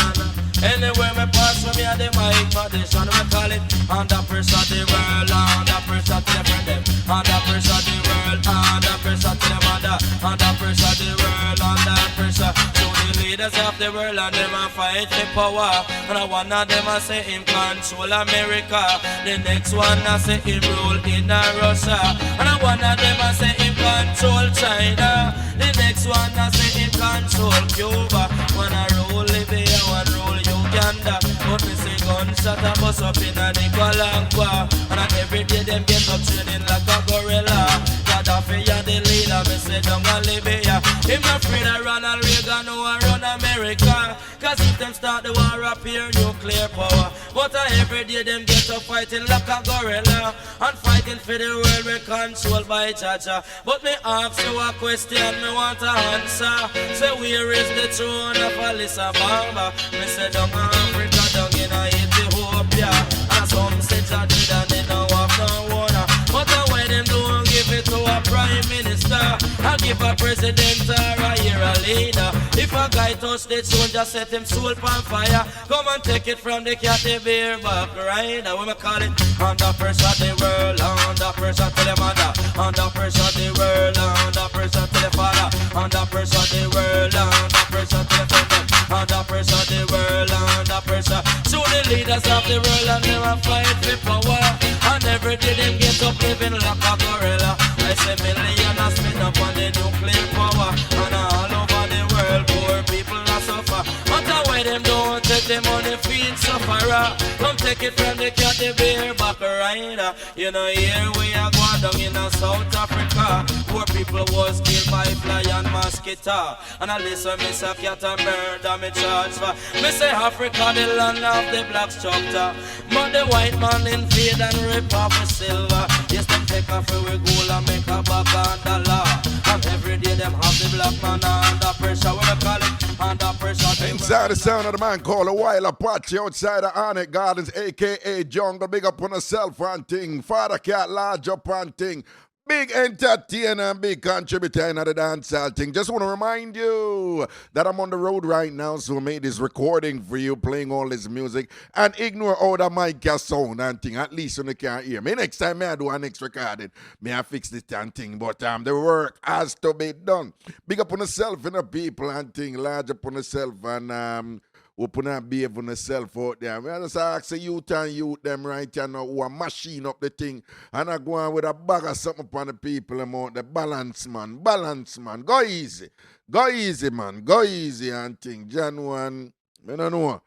Anyway, me pass from me and the mic condition. We call it under pressure the world, under pressure to the friend them. Under pressure the world, under pressure to the mother. Under pressure the world, under pressure to the leaders of the world. And them a fight for power. And one of them a say him control America. The next one a say him rule in Russia. And one of them a say him control China. The next one a say him control Cuba. One a rule Libya, one rule Uganda. But me say gunshot a bust up in a Nicaragua. And every day them get up training like a gorilla. Gaddafi and the leader, me say down a Libya. Him not afraid of Ronald Reagan who a run America. Cause if them start the war up here, nuclear power. But every day them get up fighting like a gorilla. And fighting for the world we controlled by Chacha. But me ask you a question, me want to answer. Say where is the throne of Alyssa Bamba? Me say down Africa, down in Ethiopia. And some say Jah did and they don't have no water. But why them don't give it to a prime minister? I give a president or a year a leader. If a guy touch the throne, just set him soul on fire. Come and take it from the cat, the bear back rider. We call it under pressure the world, under pressure to the mother. Under pressure the world, under pressure to the father. Under pressure the world, under pressure to the friend. Under pressure the world, under pressure. So the leaders of the world and them a fight for power. And every day them get up living like a gorilla. I say millionaires spend up on the nuclear power. And all over the world poor people not suffer. But why them don't take the money feed sufferer? Come take it from the cat, the bear back rider. You know here we are going down in South Africa. Poor people was killed by fly and mosquito. And I listen me say cat and murder me charge for. Me say Africa the land of the black structure. But the white man invade and rip off the silver. Yes, them take off we gold and make a back on the law. And every day them have the black man under pressure. What we call it? Under pressure. Inside the sound of the man called a Wild Apache outside the Onyx Gardens, a.k.a. Jungle. Big up on herself and thing. Father Cat large up and thing. big entertainer and big contributor in the dancehall thing. Just want to remind you that I'm on the road right now, so I made this recording for you, playing all this music, and ignore all the mic sound and thing. At least you can't hear me. Next time I do a next recording, may I fix this and thing, but the work has to be done. Big up on yourself and the people and thing, large up on yourself and open and behave on yourself out there. I just ask the youth and youth them right now who are machine up the thing and I go on with a bag of something upon the people about the balance man. Go easy. Go easy, man. Go easy and thing. John 1, I don't know.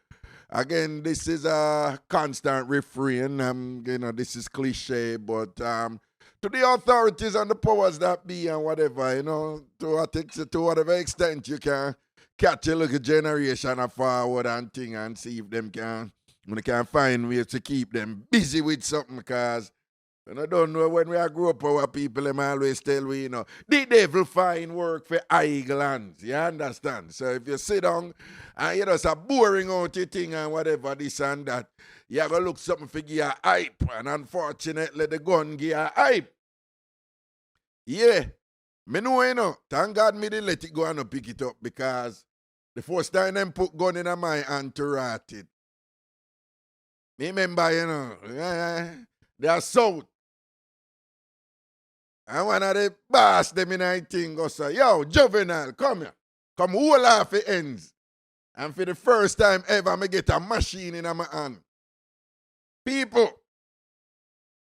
Again, this is a constant refrain. This is cliche, but to the authorities and the powers that be and whatever, to whatever extent you can catch a little generation forward and thing and see if them can find ways to keep them busy with something, because I don't know, when we grew up, our people them always tell we, the devil find work for idle hands. You understand? So if you sit down and you just a boring out your thing and whatever, this and that, you have to look something for give you hype. And unfortunately, the gun give you hype. Yeah. Me know, thank God me didn't let it go and pick it up, because the first time them put gun in my hand to rat it. Me remember, they are south. And one of the boss them in I think go say, yo, Juvenile, come here. Come hold off the ends. And for the first time ever, me get a machine in my hand. People,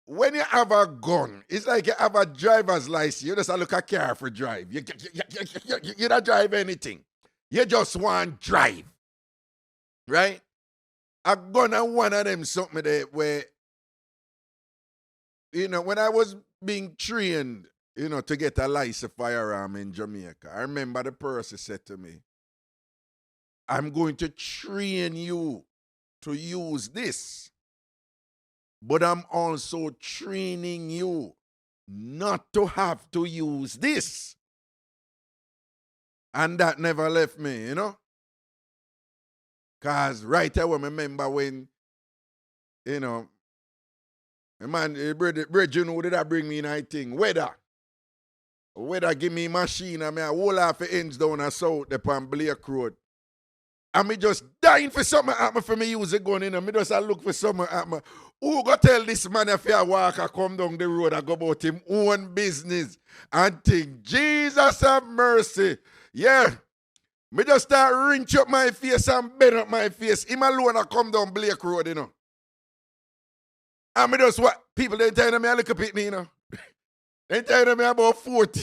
when you have a gun, it's like you have a driver's license. You just look a car for drive. You don't drive anything. You just want drive. Right? A gun and one of them something there where, when I was being trained, to get a license firearm in Jamaica, I remember the person said to me, I'm going to train you to use this. But I'm also training you not to have to use this. And that never left me, Because right away, I remember when, Bridget, who did I bring me in, I think, weather give me machine, I hold off the ends down and south upon Blake Road. And me just dying for something happen for me use a gun in. Me just look for something happen. Who go tell this man if he walk and come down the road and go about him own business and think, Jesus have mercy. Yeah. Me just start wrench up my face and bend up my face. Him alone and come down Blake Road, And me just what? People, they tell me I look a pitney, They tell me about 40.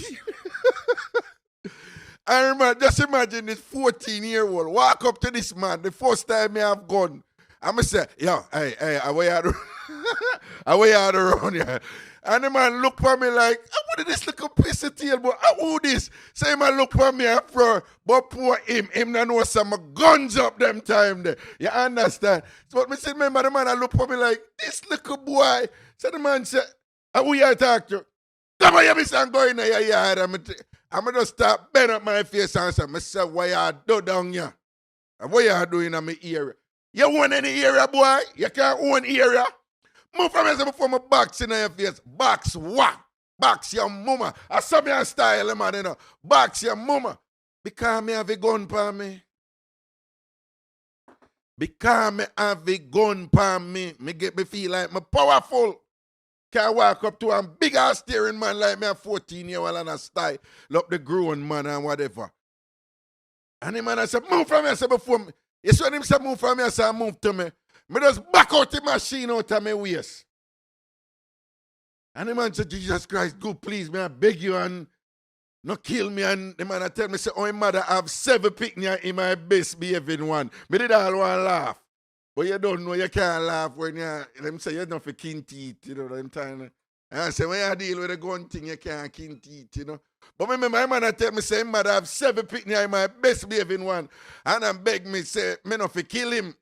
I remember, just imagine this 14-year-old walk up to this man the first time I have gone. I'm going to say, yo, hey, away out around here. And the man look for me like, what is this little piece of tail, but who this? So he man look for me after, but poor him not know some guns up them time there. You understand? So what me say, remember the man I look for me like, this little boy. So the man said, who you talk to? Come on, you son, go in your yard. I'm going to start bend up my face and say, I say, what you do down here? And what you doing in my area? You own any area, boy? You can't own area. Move from here before my box in your face. Box what? Box your mama. I saw me a style, man, Box your mama. Because me have a gun for me. Because me have a gun for me. Me get me feel like me powerful. Can walk up to a big ass steering man like me a 14-year-old and a style. Look the grown man and whatever. And the man I said, move from here, I said before me. You saw him say move from here, I said move to me. Me just back out the machine out of my waist. And the man said, Jesus Christ, go please me, I beg you and not kill me. And the man I tell me, say, oh, my mother have 7 picnic in my best behaving one. Me did all want to laugh. But you don't know, you can't laugh when them say you're not for kin teeth, them time. And I say, when you deal with a gun thing, you can't kin teeth, But remember, my man I tell me, say, my mother have 7 picnic in my best behaving one. And I beg me, say, me not for kill him.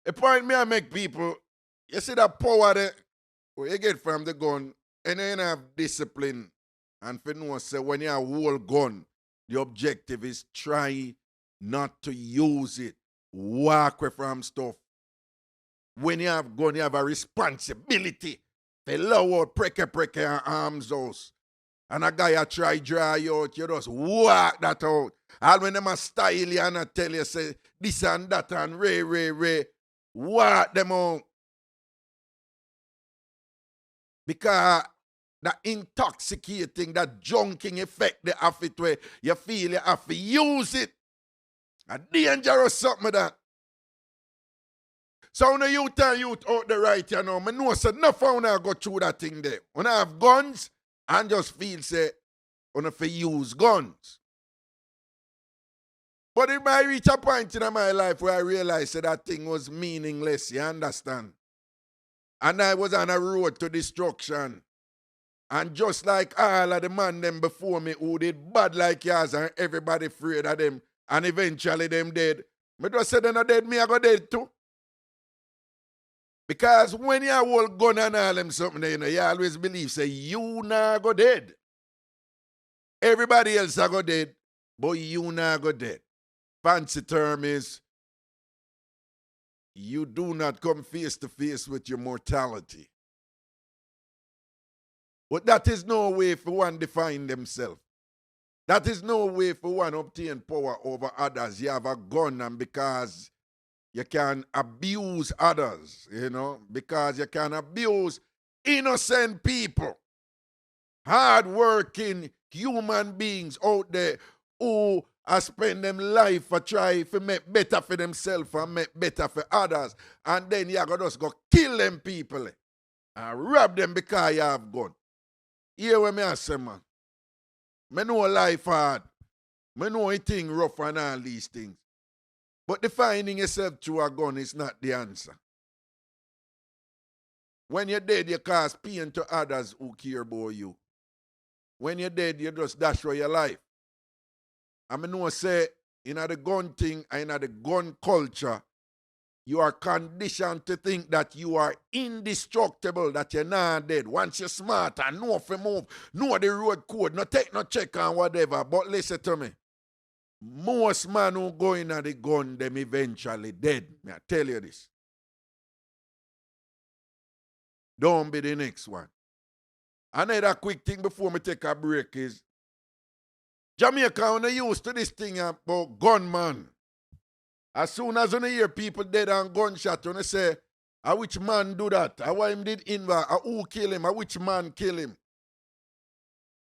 The point me I make people, you see that power that you get from the gun, and then you have discipline. And for no say when you have a whole gun, the objective is try not to use it. Walk away from stuff. When you have gun, you have a responsibility They low out, preke and arms house. And a guy a try dry out, you just walk that out. All when them a style you and a tell you, say, this and that and ray, walk them out. Because that intoxicating, that junking effect they have it where you feel you have to use it. A dangerous something that. So when the youth and youth out the right, you know, I know so enough when I go through that thing there. When I have guns, and just feel say, when I use guns. But it might reach a point in my life where I realized that thing was meaningless, you understand? And I was on a road to destruction. And just like all of the man them before me who did bad like yours and everybody afraid of them, and eventually them dead, me just said they're not dead, me I go dead too. Because when you hold gun and all them something, you know, you always believe, say, you nah go dead. Everybody else a go dead, but you nah go dead. Fancy term is, you do not come face to face with your mortality. But that is no way for one to define themselves. That is no way for one to obtain power over others. You have a gun and because you can abuse others, you know, because you can abuse innocent people, hard-working human beings out there who are spend them life for try to make better for themselves and make better for others. And then you gotta just go kill them people and rob them because you have gun. Hear what I say, man. I know life hard. I know it thing rough and all these things. But defining yourself through a gun is not the answer. When you're dead, you cause pain to others who care about you. When you're dead, you just dash away your life. I know say, in the gun thing and in the gun culture, you are conditioned to think that you are indestructible, that you're not dead. Once you're smart and know if you move, know the road code, no take no check and whatever. But listen to me. Most men who go in at the gun, them eventually dead. May I tell you this. Don't be the next one. Another quick thing before me take a break is, Jamaica, when they used to this thing about gunman. As soon as you hear people dead and gunshot, when they say, which man do that? Why him did involve? Who kill him? Which man kill him?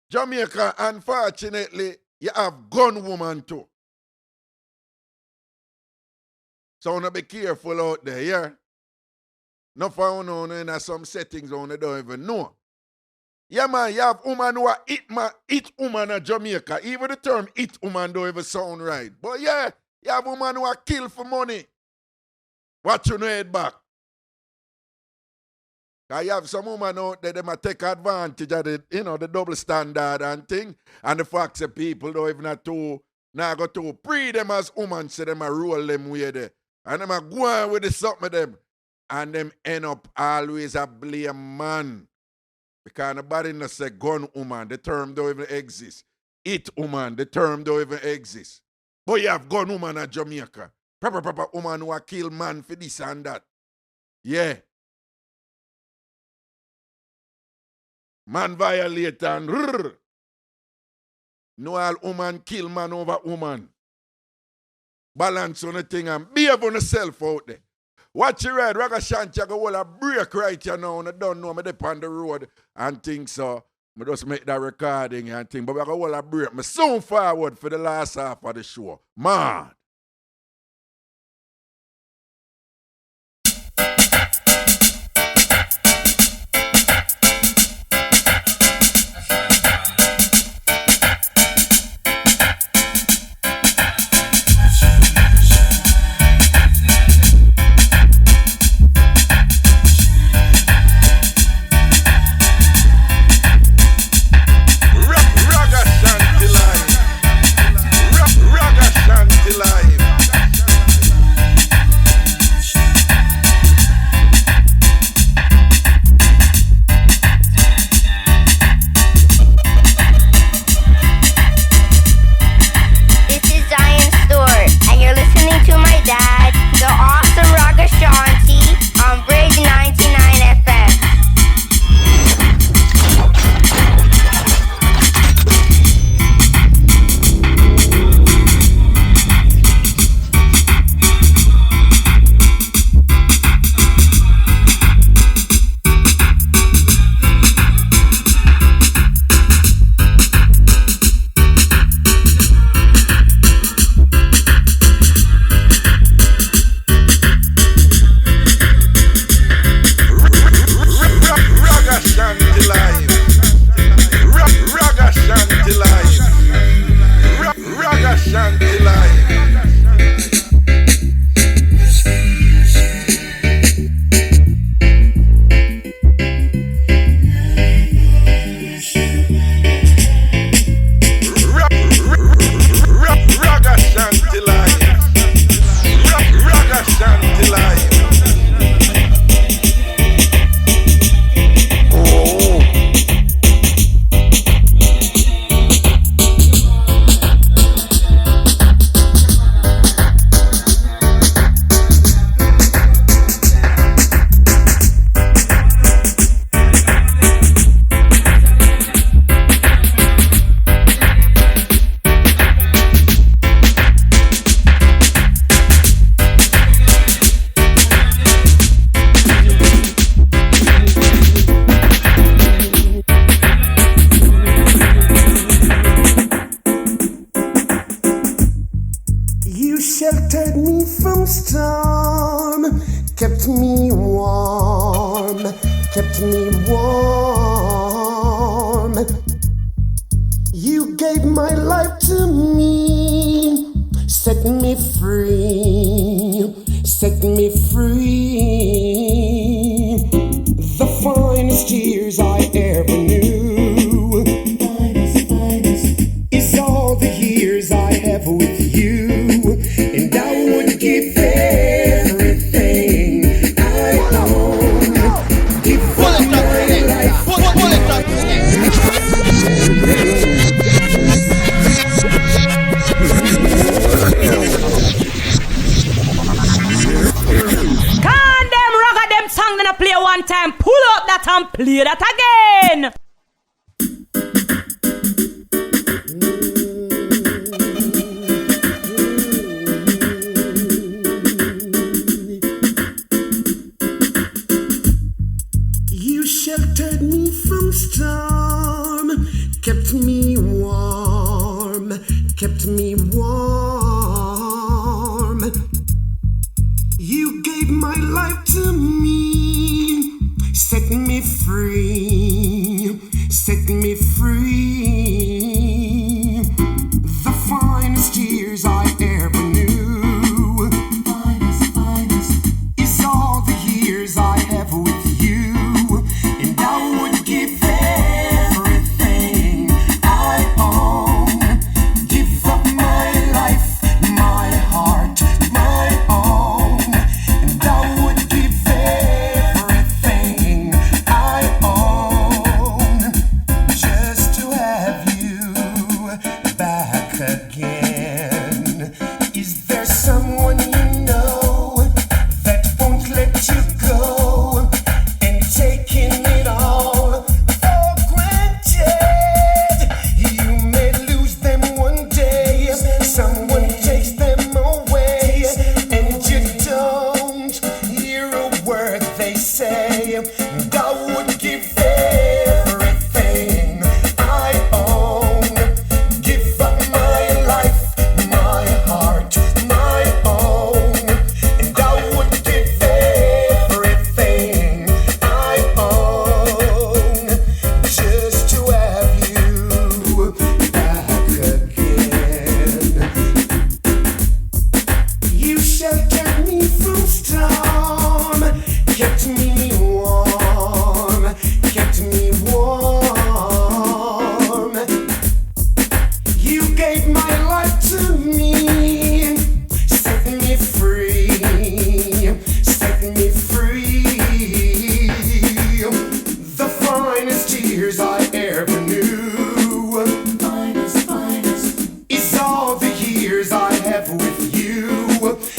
Jamaica, unfortunately, you have gun woman too. So you be careful out there, yeah? Not for you in some settings you don't even know. Yeah, man, you have woman who are it woman in Jamaica. Even the term it woman don't even sound right. But yeah, you have woman who are kill for money. Watch your head back. Because you have some woman out there, they might take advantage of the, the double standard and thing. And the fact that people don't even have to, now go to pre them as women, so them a roll them way there. And them a go on with the something of them. And them end up always a blame man. Because nobody not say gun woman, the term don't even exist. It woman, the term don't even exist. But you have gun woman in Jamaica. Proper woman who a kill man for this and that. Yeah. Man violate and no all woman kill man over woman. Balance on the thing and behave on yourself out there. Watch your ride, Ragashanti, I go hold a break right here now, and I don't know, I'm on the road and things, so I just make that recording and thing, but I go hold a break. I'm soon forward for the last half of the show. Man. Ragashanti life. Ragashanti live. Ragashanti live. Ragashanti live. You sheltered me from storm, kept me warm, kept me warm. You gave my life to me, set me free, set me free. The finest years I ever knew, is all the years I have with you. And I would give everything I own, give up my life. Condemn rock them song, then I play one time. Pull up that and play that again. Sheltered me from storm, kept me warm, kept me warm. You gave my life to me, set me free, set me free. The finest years I ever knew, is all the years I have with you. I would give everything I own, give up my life, my heart, my own. And I would give everything I own, just to have you back again. Is there someone you know that won't let you go, and taking it all for granted? You may lose them one day, someone takes them away, and you don't hear a word they say. And I would give everything I own, give up my life, my heart, my own. And I would give everything I own, just to have you back again. You sheltered me from storm, kept me warm, kept me warm. You gave my life to me, set me free, set me free. The finest years I ever knew, is all the years I have with you.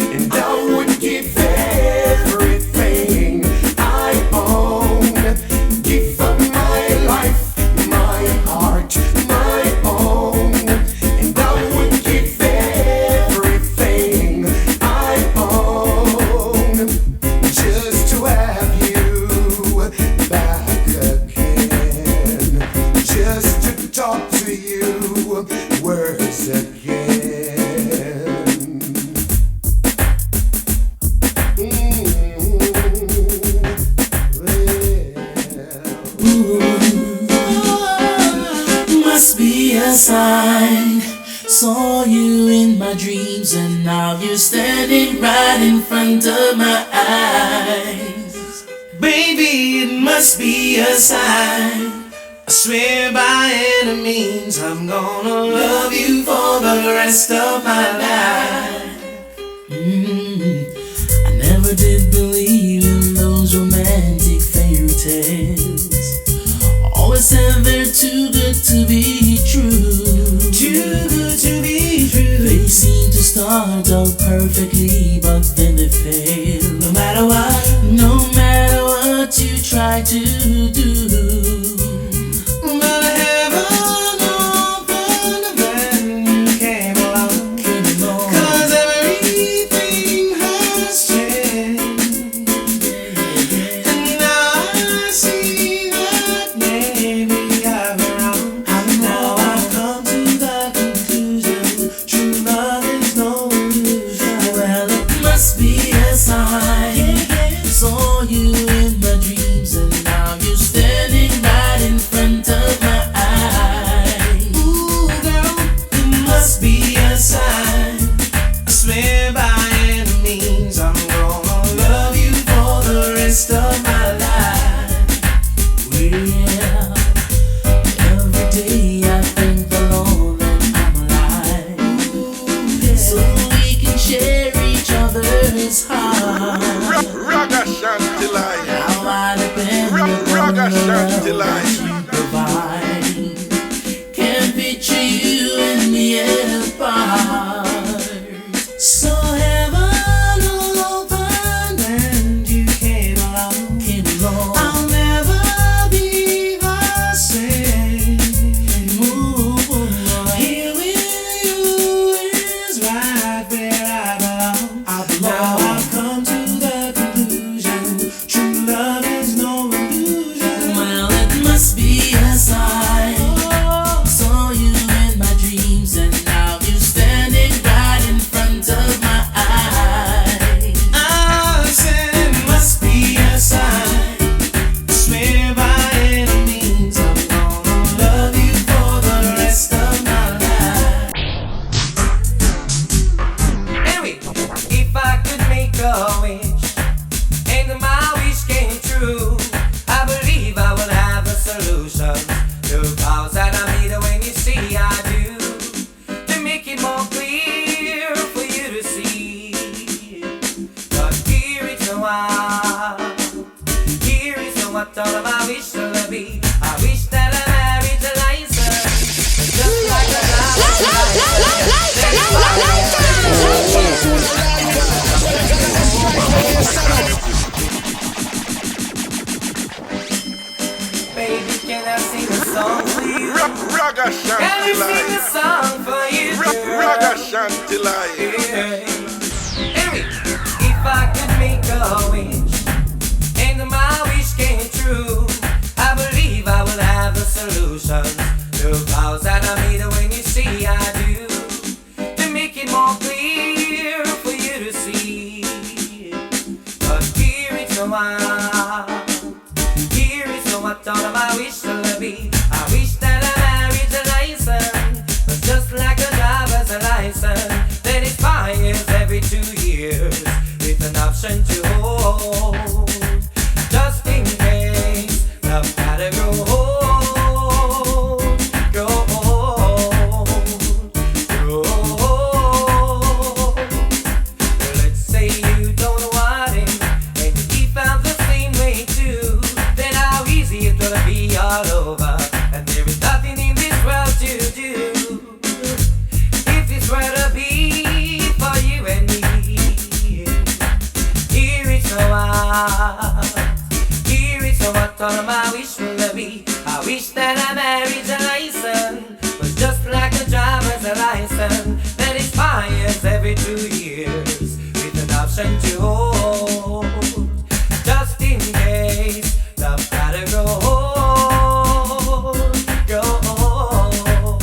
And I would give everything I own, give up my life, my heart, my own. And I would give everything I own, just to have you back again, just to talk to you words again. Must be a sign. Saw you in in my dreams, and now you're standing right in front of my eyes. Baby, it must be a sign. I swear by any means I'm gonna love you for the rest of my life. I never did believe in those romantic fairy tales. Always said they're too good to be true. Too good to be true. They seem to start out perfectly, but then they fail. No matter what you try to do. But heaven opened when you came along. 'Cause everything has changed. And now I see that maybe I've been wrong. Now I've come to the conclusion, true love is no illusion. Well, it must be a sign. Saw you in my dreams, and now you're standing right in front of my eyes. Ooh, girl, it must be a sign. I swear by any means I'm gonna love you for the rest of my life. Well, every day I thank the Lord that I'm alive. So we can share each other's heart. Ragashanti line. Now I depend upon the love that you provide. Can't picture you and me apart. So heaven opened and you came along. I'll never be the same. Here with you is right where I belong. Now I've come to the conclusion, true love is no illusion. Well, it must be a sign. Saw you in my dreams, and now you're standing right in front of my eyes. I said it must be a sign. I swear by any means I'm gonna love you for the rest of my life. Anyway, if I could make a wish and my wish came true, I believe I will have a solution to cause that I need when you see I do, to make it more clear for you to see. But here is the one, here is the what all of my wish will be. I wish that I married a license, just like a Baby, can I sing a song for you? Ragashanti Can I sing a line. song for you? Ragashanti line. Anyway, if I could make a wish and my wish came true, I believe I will have the solution to cause that I need when you see I do, to make it more clear for you to see. But here is the one, here is the what all of my wish will be. I wish that I married a license, but just like a driver's license that expires every 2 years, with an option to hold, just in case love gotta go old, go old, go old. Let's say you don't want him and he found the same way too, then how easy it will be all over, and there is nothing in this world to do. If this were to be for you and me, here is the one, here is the what all of my wish will be. I wish that I married a license, but just like a driver's license that expires every 2 years, with an option to hold, just in case love gotta go old, go old,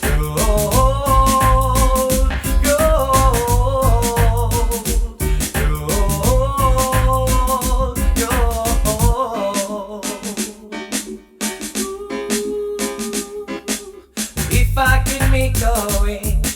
go old, go old, go old, go old. If I could make a wish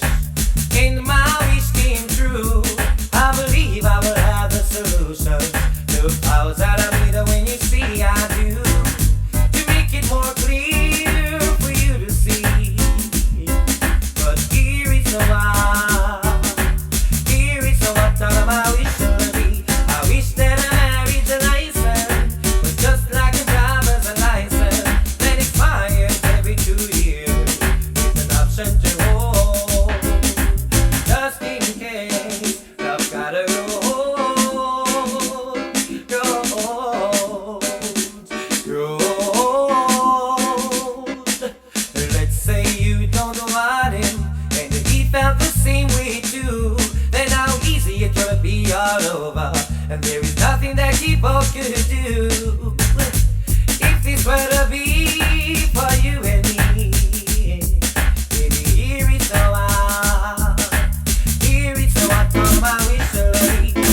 same way too, then how easy it could be all over. And there is nothing that people could do. If this were to be for you and me, baby, hear it so hard. Hear it so hard from my wish.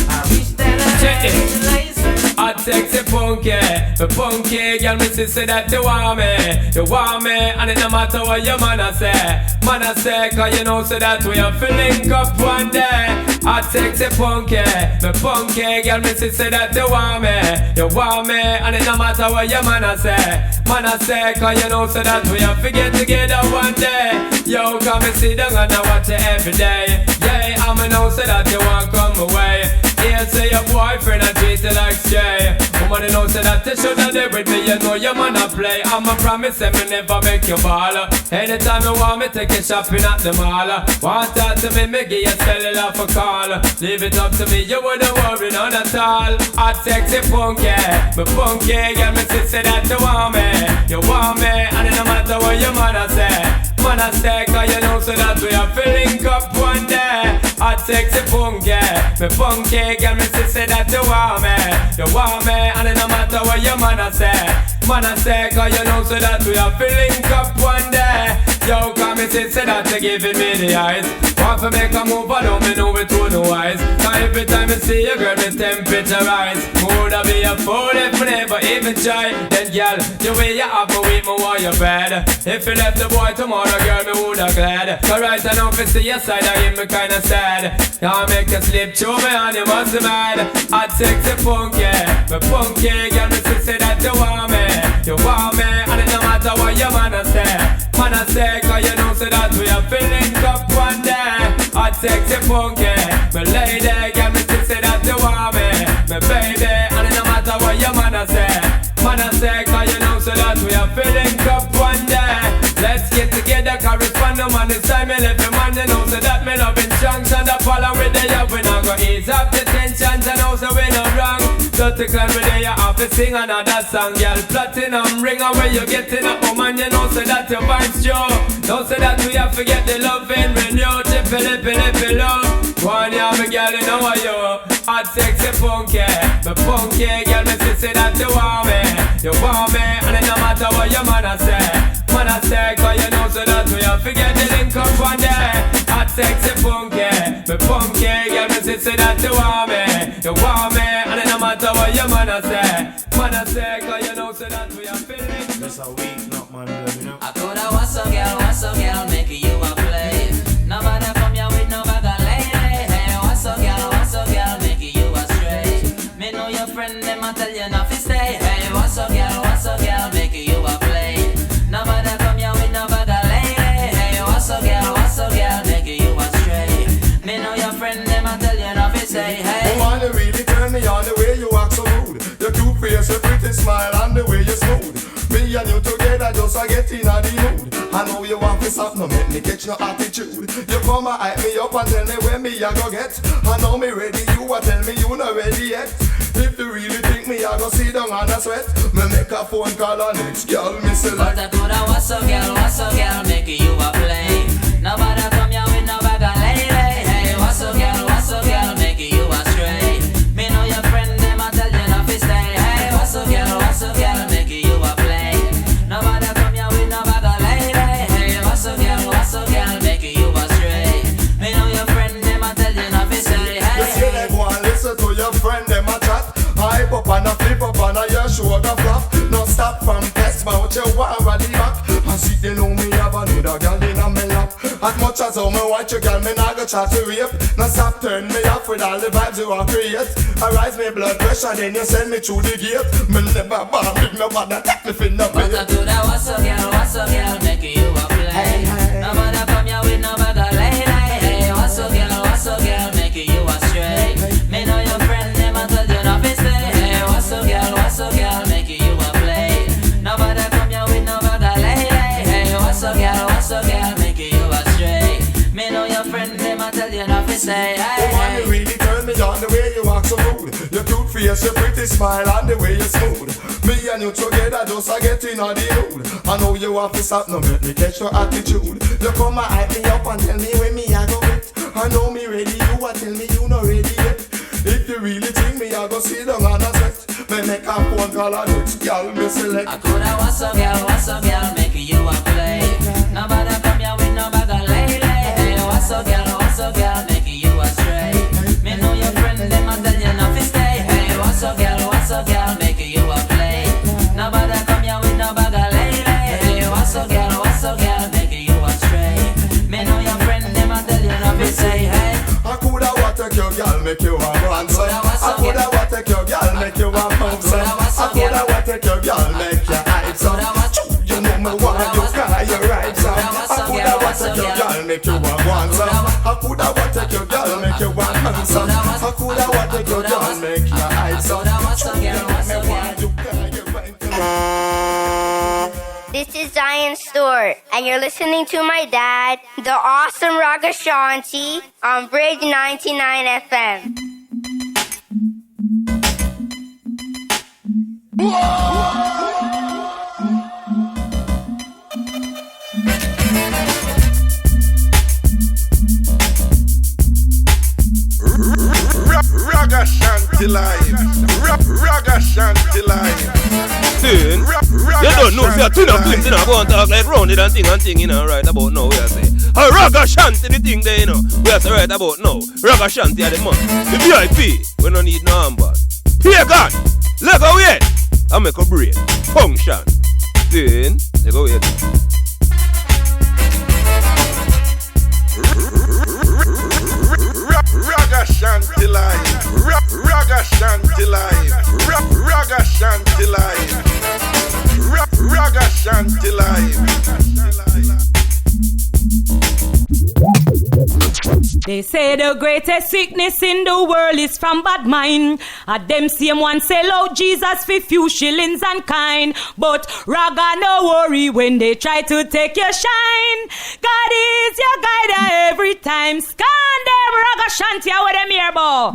I wish that I had license. I text a punky girl, me say that you want me, and it no matter what your man a say, cause you know so that we have to link up one day. I text a punky girl, me say that you want me, and it no matter what your man a say, cause you know so that we have to get together one day. Yo, come and sit down and I watch it every day. Yeah, I'ma know so that you want come away. Yeah, say your boyfriend I treat you like stray. Woman, you know say that you shoulda there with me. You know your man a play. I'ma promise him me never make you ball. Anytime you want me, take you shopping at the mall. Want that to me give you cellular for call. Leave it up to me, you wouldn't worry none at all. I text you punky, girl, me say that you want me, and it no matter what your man a say, cause you know so that we are link up one day. I text you punky, girl, me say that you want me, and it no matter what your man a say, cause you know so that we are link up one day. Yo, come and say that you giving me the eyes. Want to make a move, I don't know it to the wise. Cause every time I see you, girl, my temperature rise. Woulda be a fool if I never even try. Then, girl, the way you have me with me while you're bad. If you left the boy tomorrow, girl, me woulda glad. Cause right now, if I see your side, I hear me kinda sad. Now I make you slip through me and you must be mad. I text you punky, girl, me say that you want me, and it no matter what your man a say, cause you know so that we are filling up one day. I text you punky, my lady, girl, me say that you want me, baby, and it no matter what your man a say, cause you know so that we are filling up one day. Let's get together, correspond, no man, it's time me left your man, you know so that me loving strong, so that follow with the up, we not go ease up the tensions, and also we not wrong. So to climb with you have to sing another song, girl. Platinum ring and where you getting up, oh man, you know so that your vibe's true. Don't say that we have to get the loving when you chippy love. One year me girl, you know what you hot sexy punky, girl, me say that you want me, and it no matter what your man a say, cause you know so that we have to get the link up one day. Hot sexy punky, girl, me say that you want me, and it no matter what your man a say, cause you know so that we are feeling. That's a week, not man, you know. I told her what's up, girl, make you a play. Nobody come here with no bag of lady. Hey, what's up, girl, make you a stray. Me know your friend, them a tell you not to stay. Hey, what's up, girl, make you a play. Nobody come here with no bag of lady. Hey, what's up, girl, make you a stray. Me know your friend, them a tell you not to say. Hey, woman, you really turn me on the way you act so rude. Your cute face, your pretty smile, and the way you smooth. Me and you together just a get in the mood. I know you want to stop, no make me catch your attitude. You come and hype me up and tell me where me a go get. I know me ready, you a tell me you not ready yet. If you really think me a go sit down and a sweat, me make a phone call on next girl, me say like. But I told her what's up, girl, make you a play. Nobody come here with no bag of lady. Hey, what's up, girl, make you a stray. Me know your friend, them a tell you not to stay. Hey, what's up, girl, make you a play. Nobody come here with no bag of lady. Hey, what's up, girl, make you a stray. Me know your friend, them a tell you not to stay. Hey, you see them go and listen to your friend, them a chat. Hype up and a flip up and a your shoulder flap. No stop from test, but what you want ready back. And see they know me have another girl in a me lap. As much as how me want you, girl, me not go try to rape. No stop turn me off with all the vibes you want create. I rise me blood pressure, then you send me through the gate. Me never bomb with nobody, take me fin up. But I told her what's up, girl, make you a play. Nobody come here with no bag of lady. Hey, what's up, girl, make you a stray. Me know your friend, them a tell you not to stay. Hey, what's up, girl, make you a play. Nobody come here with no bag of lady. Hey, what's up, girl, make you a stray. Me know your friend, them a tell you not to say. Hey, woman, you really turn me on the way you act so rude. Your cute face, your pretty smile, and the way you smooth. Me and you together just a get in the mood. I know you have to stop, no make me catch your attitude. You come and hype me up and tell me when me a go get. I know me ready, you a tell me you not ready yet. If you really think me, I go sit down and a set. Me make a phone call and next girl me select. I coulda what's up, girl, make you a play. Nobody come here with no bag of lay. Hey, what's up, girl, make you a stray. Me know your friend, them a tell you not to stay. Hey, what's up, girl, make you a play. Nobody come here with no bag of lay. Hey, what's up, girl, make you a stray. Me know your friend, them a tell you not to say. Hey, I coulda what take your girl, make you a run. I coulda what take your girl, make you a bounce. I coulda what take your girl, make you hide some. You know me want you cry your right some. I coulda what take your girl, make you a want some. I coulda what take your girl, make you a hand some. I coulda what take your girl, make you hide some. You know me want you cry your right some. This is Zion Stewart, and you're listening to my dad, the awesome Ragashanti, on Bridge 99 FM. Ragashanti live. Ragashanti live. Then, you don't know, say a twin of twins, you know, go and talk like rounded and thing, you know, right about now, we are say. A Ragashanti the thing there, you know, we are say right about now. Ragashanti are the man. The VIP, we don't need no armband. Here, God, let go wait. I make a break. Function. Then, let go wait. Ragashanti live. Ragashanti live. Ragashanti live. Ragashanti live. They say the greatest sickness in the world is from bad mind. At them same one sell out Jesus for few shillings and kind. But Raga no worry when they try to take your shine. God is your guide every time. Scan them Ragashanti with them here, boy.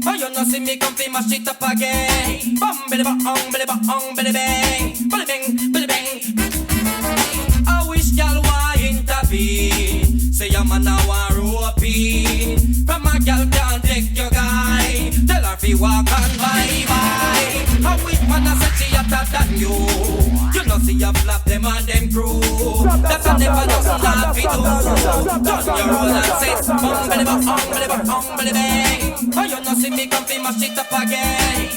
Oh, you know see me come fi mash it up again. Billy bang, billy bang, billy bang, billy bang. I wish y'all want intervene. Say your man now want rope in. From a girl can't take your guy. Tell her fi walk and bye. I wish man a say she hotter than you. You know see you flap them and them crew. That I never know not fi do. Turn your roll and say billy bang. Oh, you know see me come fi mash it up again.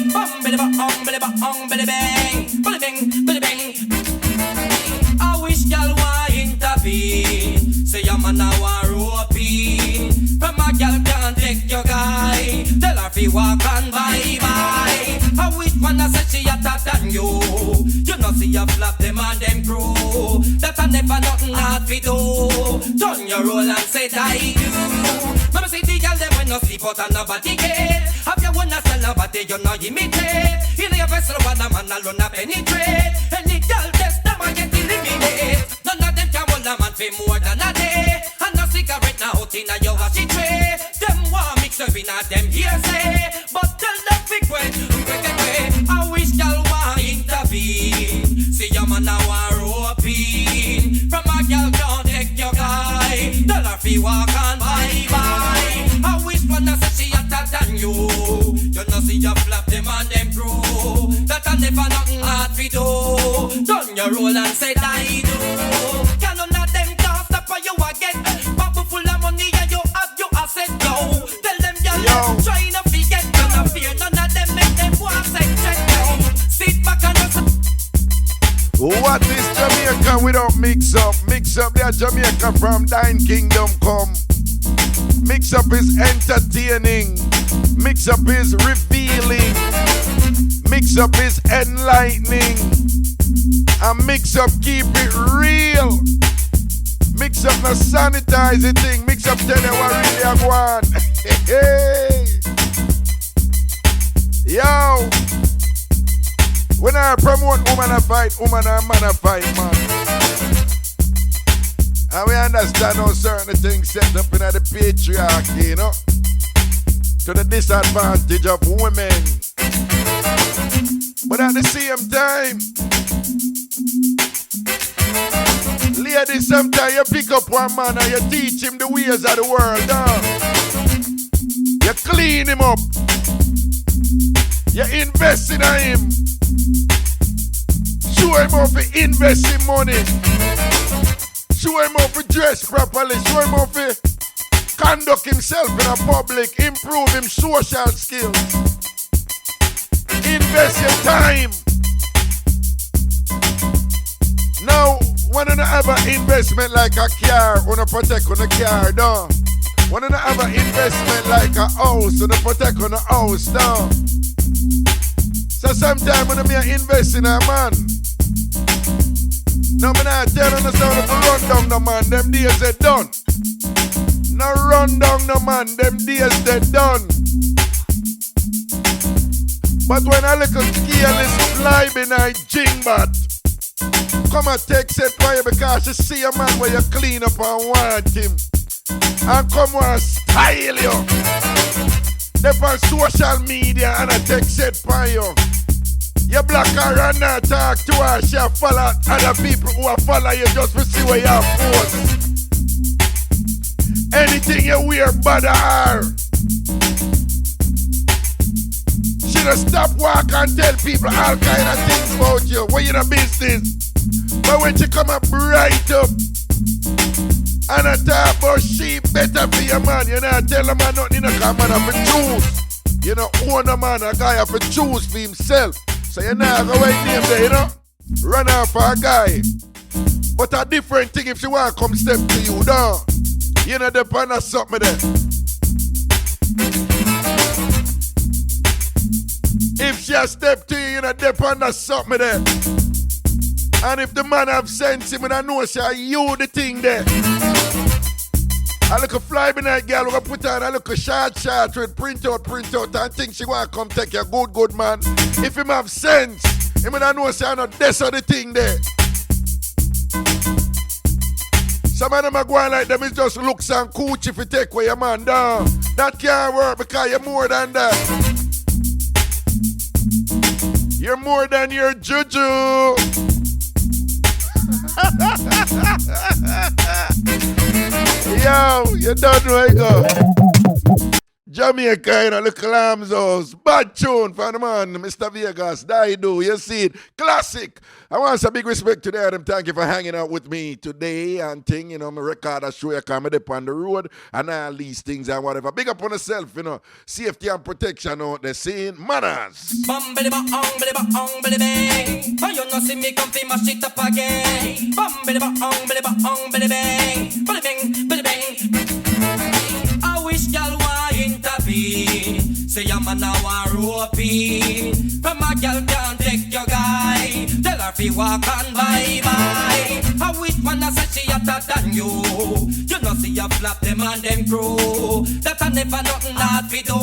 Billy bang, billy bang, billy bang, billy bang. I wish y'all want intervene. Say your man now want rope in. From a girl can't take your guy. Tell her fi walk and bye. I wish man a say she hotter than you. You know see you flap them and them crew. That I never nothing hard fi do. Turn your roll and say I do. Mama say the girl them when no sleep out and nobody get. Have you wanna sell nobody you know imitate. In your vessel one a man alone a penetrate. Any girl test them a get eliminate. None of them can hold a man for more than a day. And no cigarette now out in a your washi tray. Them want mix up in a them hearsay. But tell them quick way. I wish y'all want intervene. See your man now a rope in. From a girl can't take your guy. Tell her fi walk and bye. I wish one a say she hotter than you. You know see you flap them and them crew. That I never nothing hard fi do. Turn your roll and say I do. Can none of them can't stop for you again. Bubble full of money and you have your asset, yo. Tell them you're trying to forget. None of fear, none of them make them want sex check, yo. Sit back and just. What is Jamaica without Mixup? Mixup, they are Jamaica from Thine Kingdom come. Mixup is entertaining. Mixup is revealing. Mixup is enlightening. And mix up, keep it real. Mix up, no sanitize the thing. Mix up, tell you what really I want. Hey. Yo. When I promote woman a fight, woman and man a fight, man. And we understand how certain things set up in the patriarchy, you know, to the disadvantage of women. But at the same time, ladies, sometimes you pick up one man and you teach him the ways of the world, you clean him up. You invest in him. Show him how to invest in money. Show him how to dress properly. Show him how to conduct himself in a public. Improve him social skills. Invest your time. Now, when you have an investment like a car, you don't protect on the car, no. When you have an investment like a house, you don't protect on the house, no. So sometimes when you invest in a man, no, I'm not telling you so to run down the man, them days they done. No run down the man, them days they done. But when a little careless fly behind jingbat, come and take set for you because you see a man where you clean up and want him. And come and style you. They on social media and I take set for you. You block her and not talk to her. She follow other people who are follow you just to see where you are post. Anything you wear bother her. She just stop walk and tell people all kind of things about you when you're in a business. But when she come up right up and I talk about she better for your man, you know, tell a man nothing, you know, come man have to choose. You know, own a man, a guy have to choose for himself. So you know, go away name there, you know. Run out for a guy. But a different thing if she want to come step to you, though. You know, depend on something there. If she a step to you, you know, depend on something there. And if the man have sense, him, I know she you the thing there. I look a fly behind girl, we gonna put on a look a short with print out, and think she wanna come take your good man. If him have sense, him I know say I know that's the thing there. Some of them are going like them is just looks and coochie if you take away your man down. That can't work because you're more than that. You're more than your juju. Yo, you don't know I go. Jamaica in a little arms house. Bad tune for the man, Mr. Vegas. That do, you see it. Classic. I want some big respect to them. Thank you for hanging out with me today and thing, you know, my record I show you come up on the road and all these things and whatever. Big up on yourself, you know. Safety and protection out there. Seeing manners. Oh, you know see me come fi mash it up again. I wish y'all want intervene. Say I'm a now a roping. From a girl can't take your guy. Tell her fi walk on bye-bye. I wish man a say she hotter than you. You know see you flap them and them crew. That I never nothing hard fi do.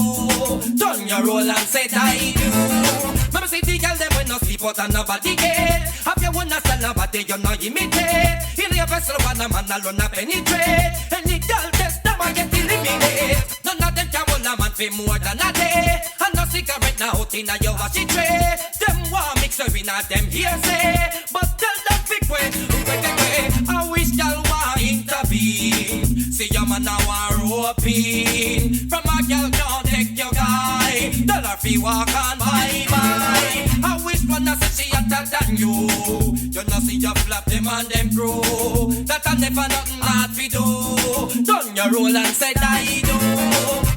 Turn your roll and say I do. Mama say the girl them when no sleep out and nobody get. Have you wanna sell nobody you know imitate. In your vessel one a man alone a penetrate. Any girl test them and get eliminated. None of them can hold a man for more than a day. And no cigarette now out in a your washi tray. Them want mix up in a them hearsay. But tell them big way. I wish y'all want intervene. See your man now a roping. From a girl can't take your guy. Tell her fi walk on bye-bye. I wish one a say she hotter than you. You know see you flap them and them crew. That I never nothing hard fi do. Done your roll and said I do.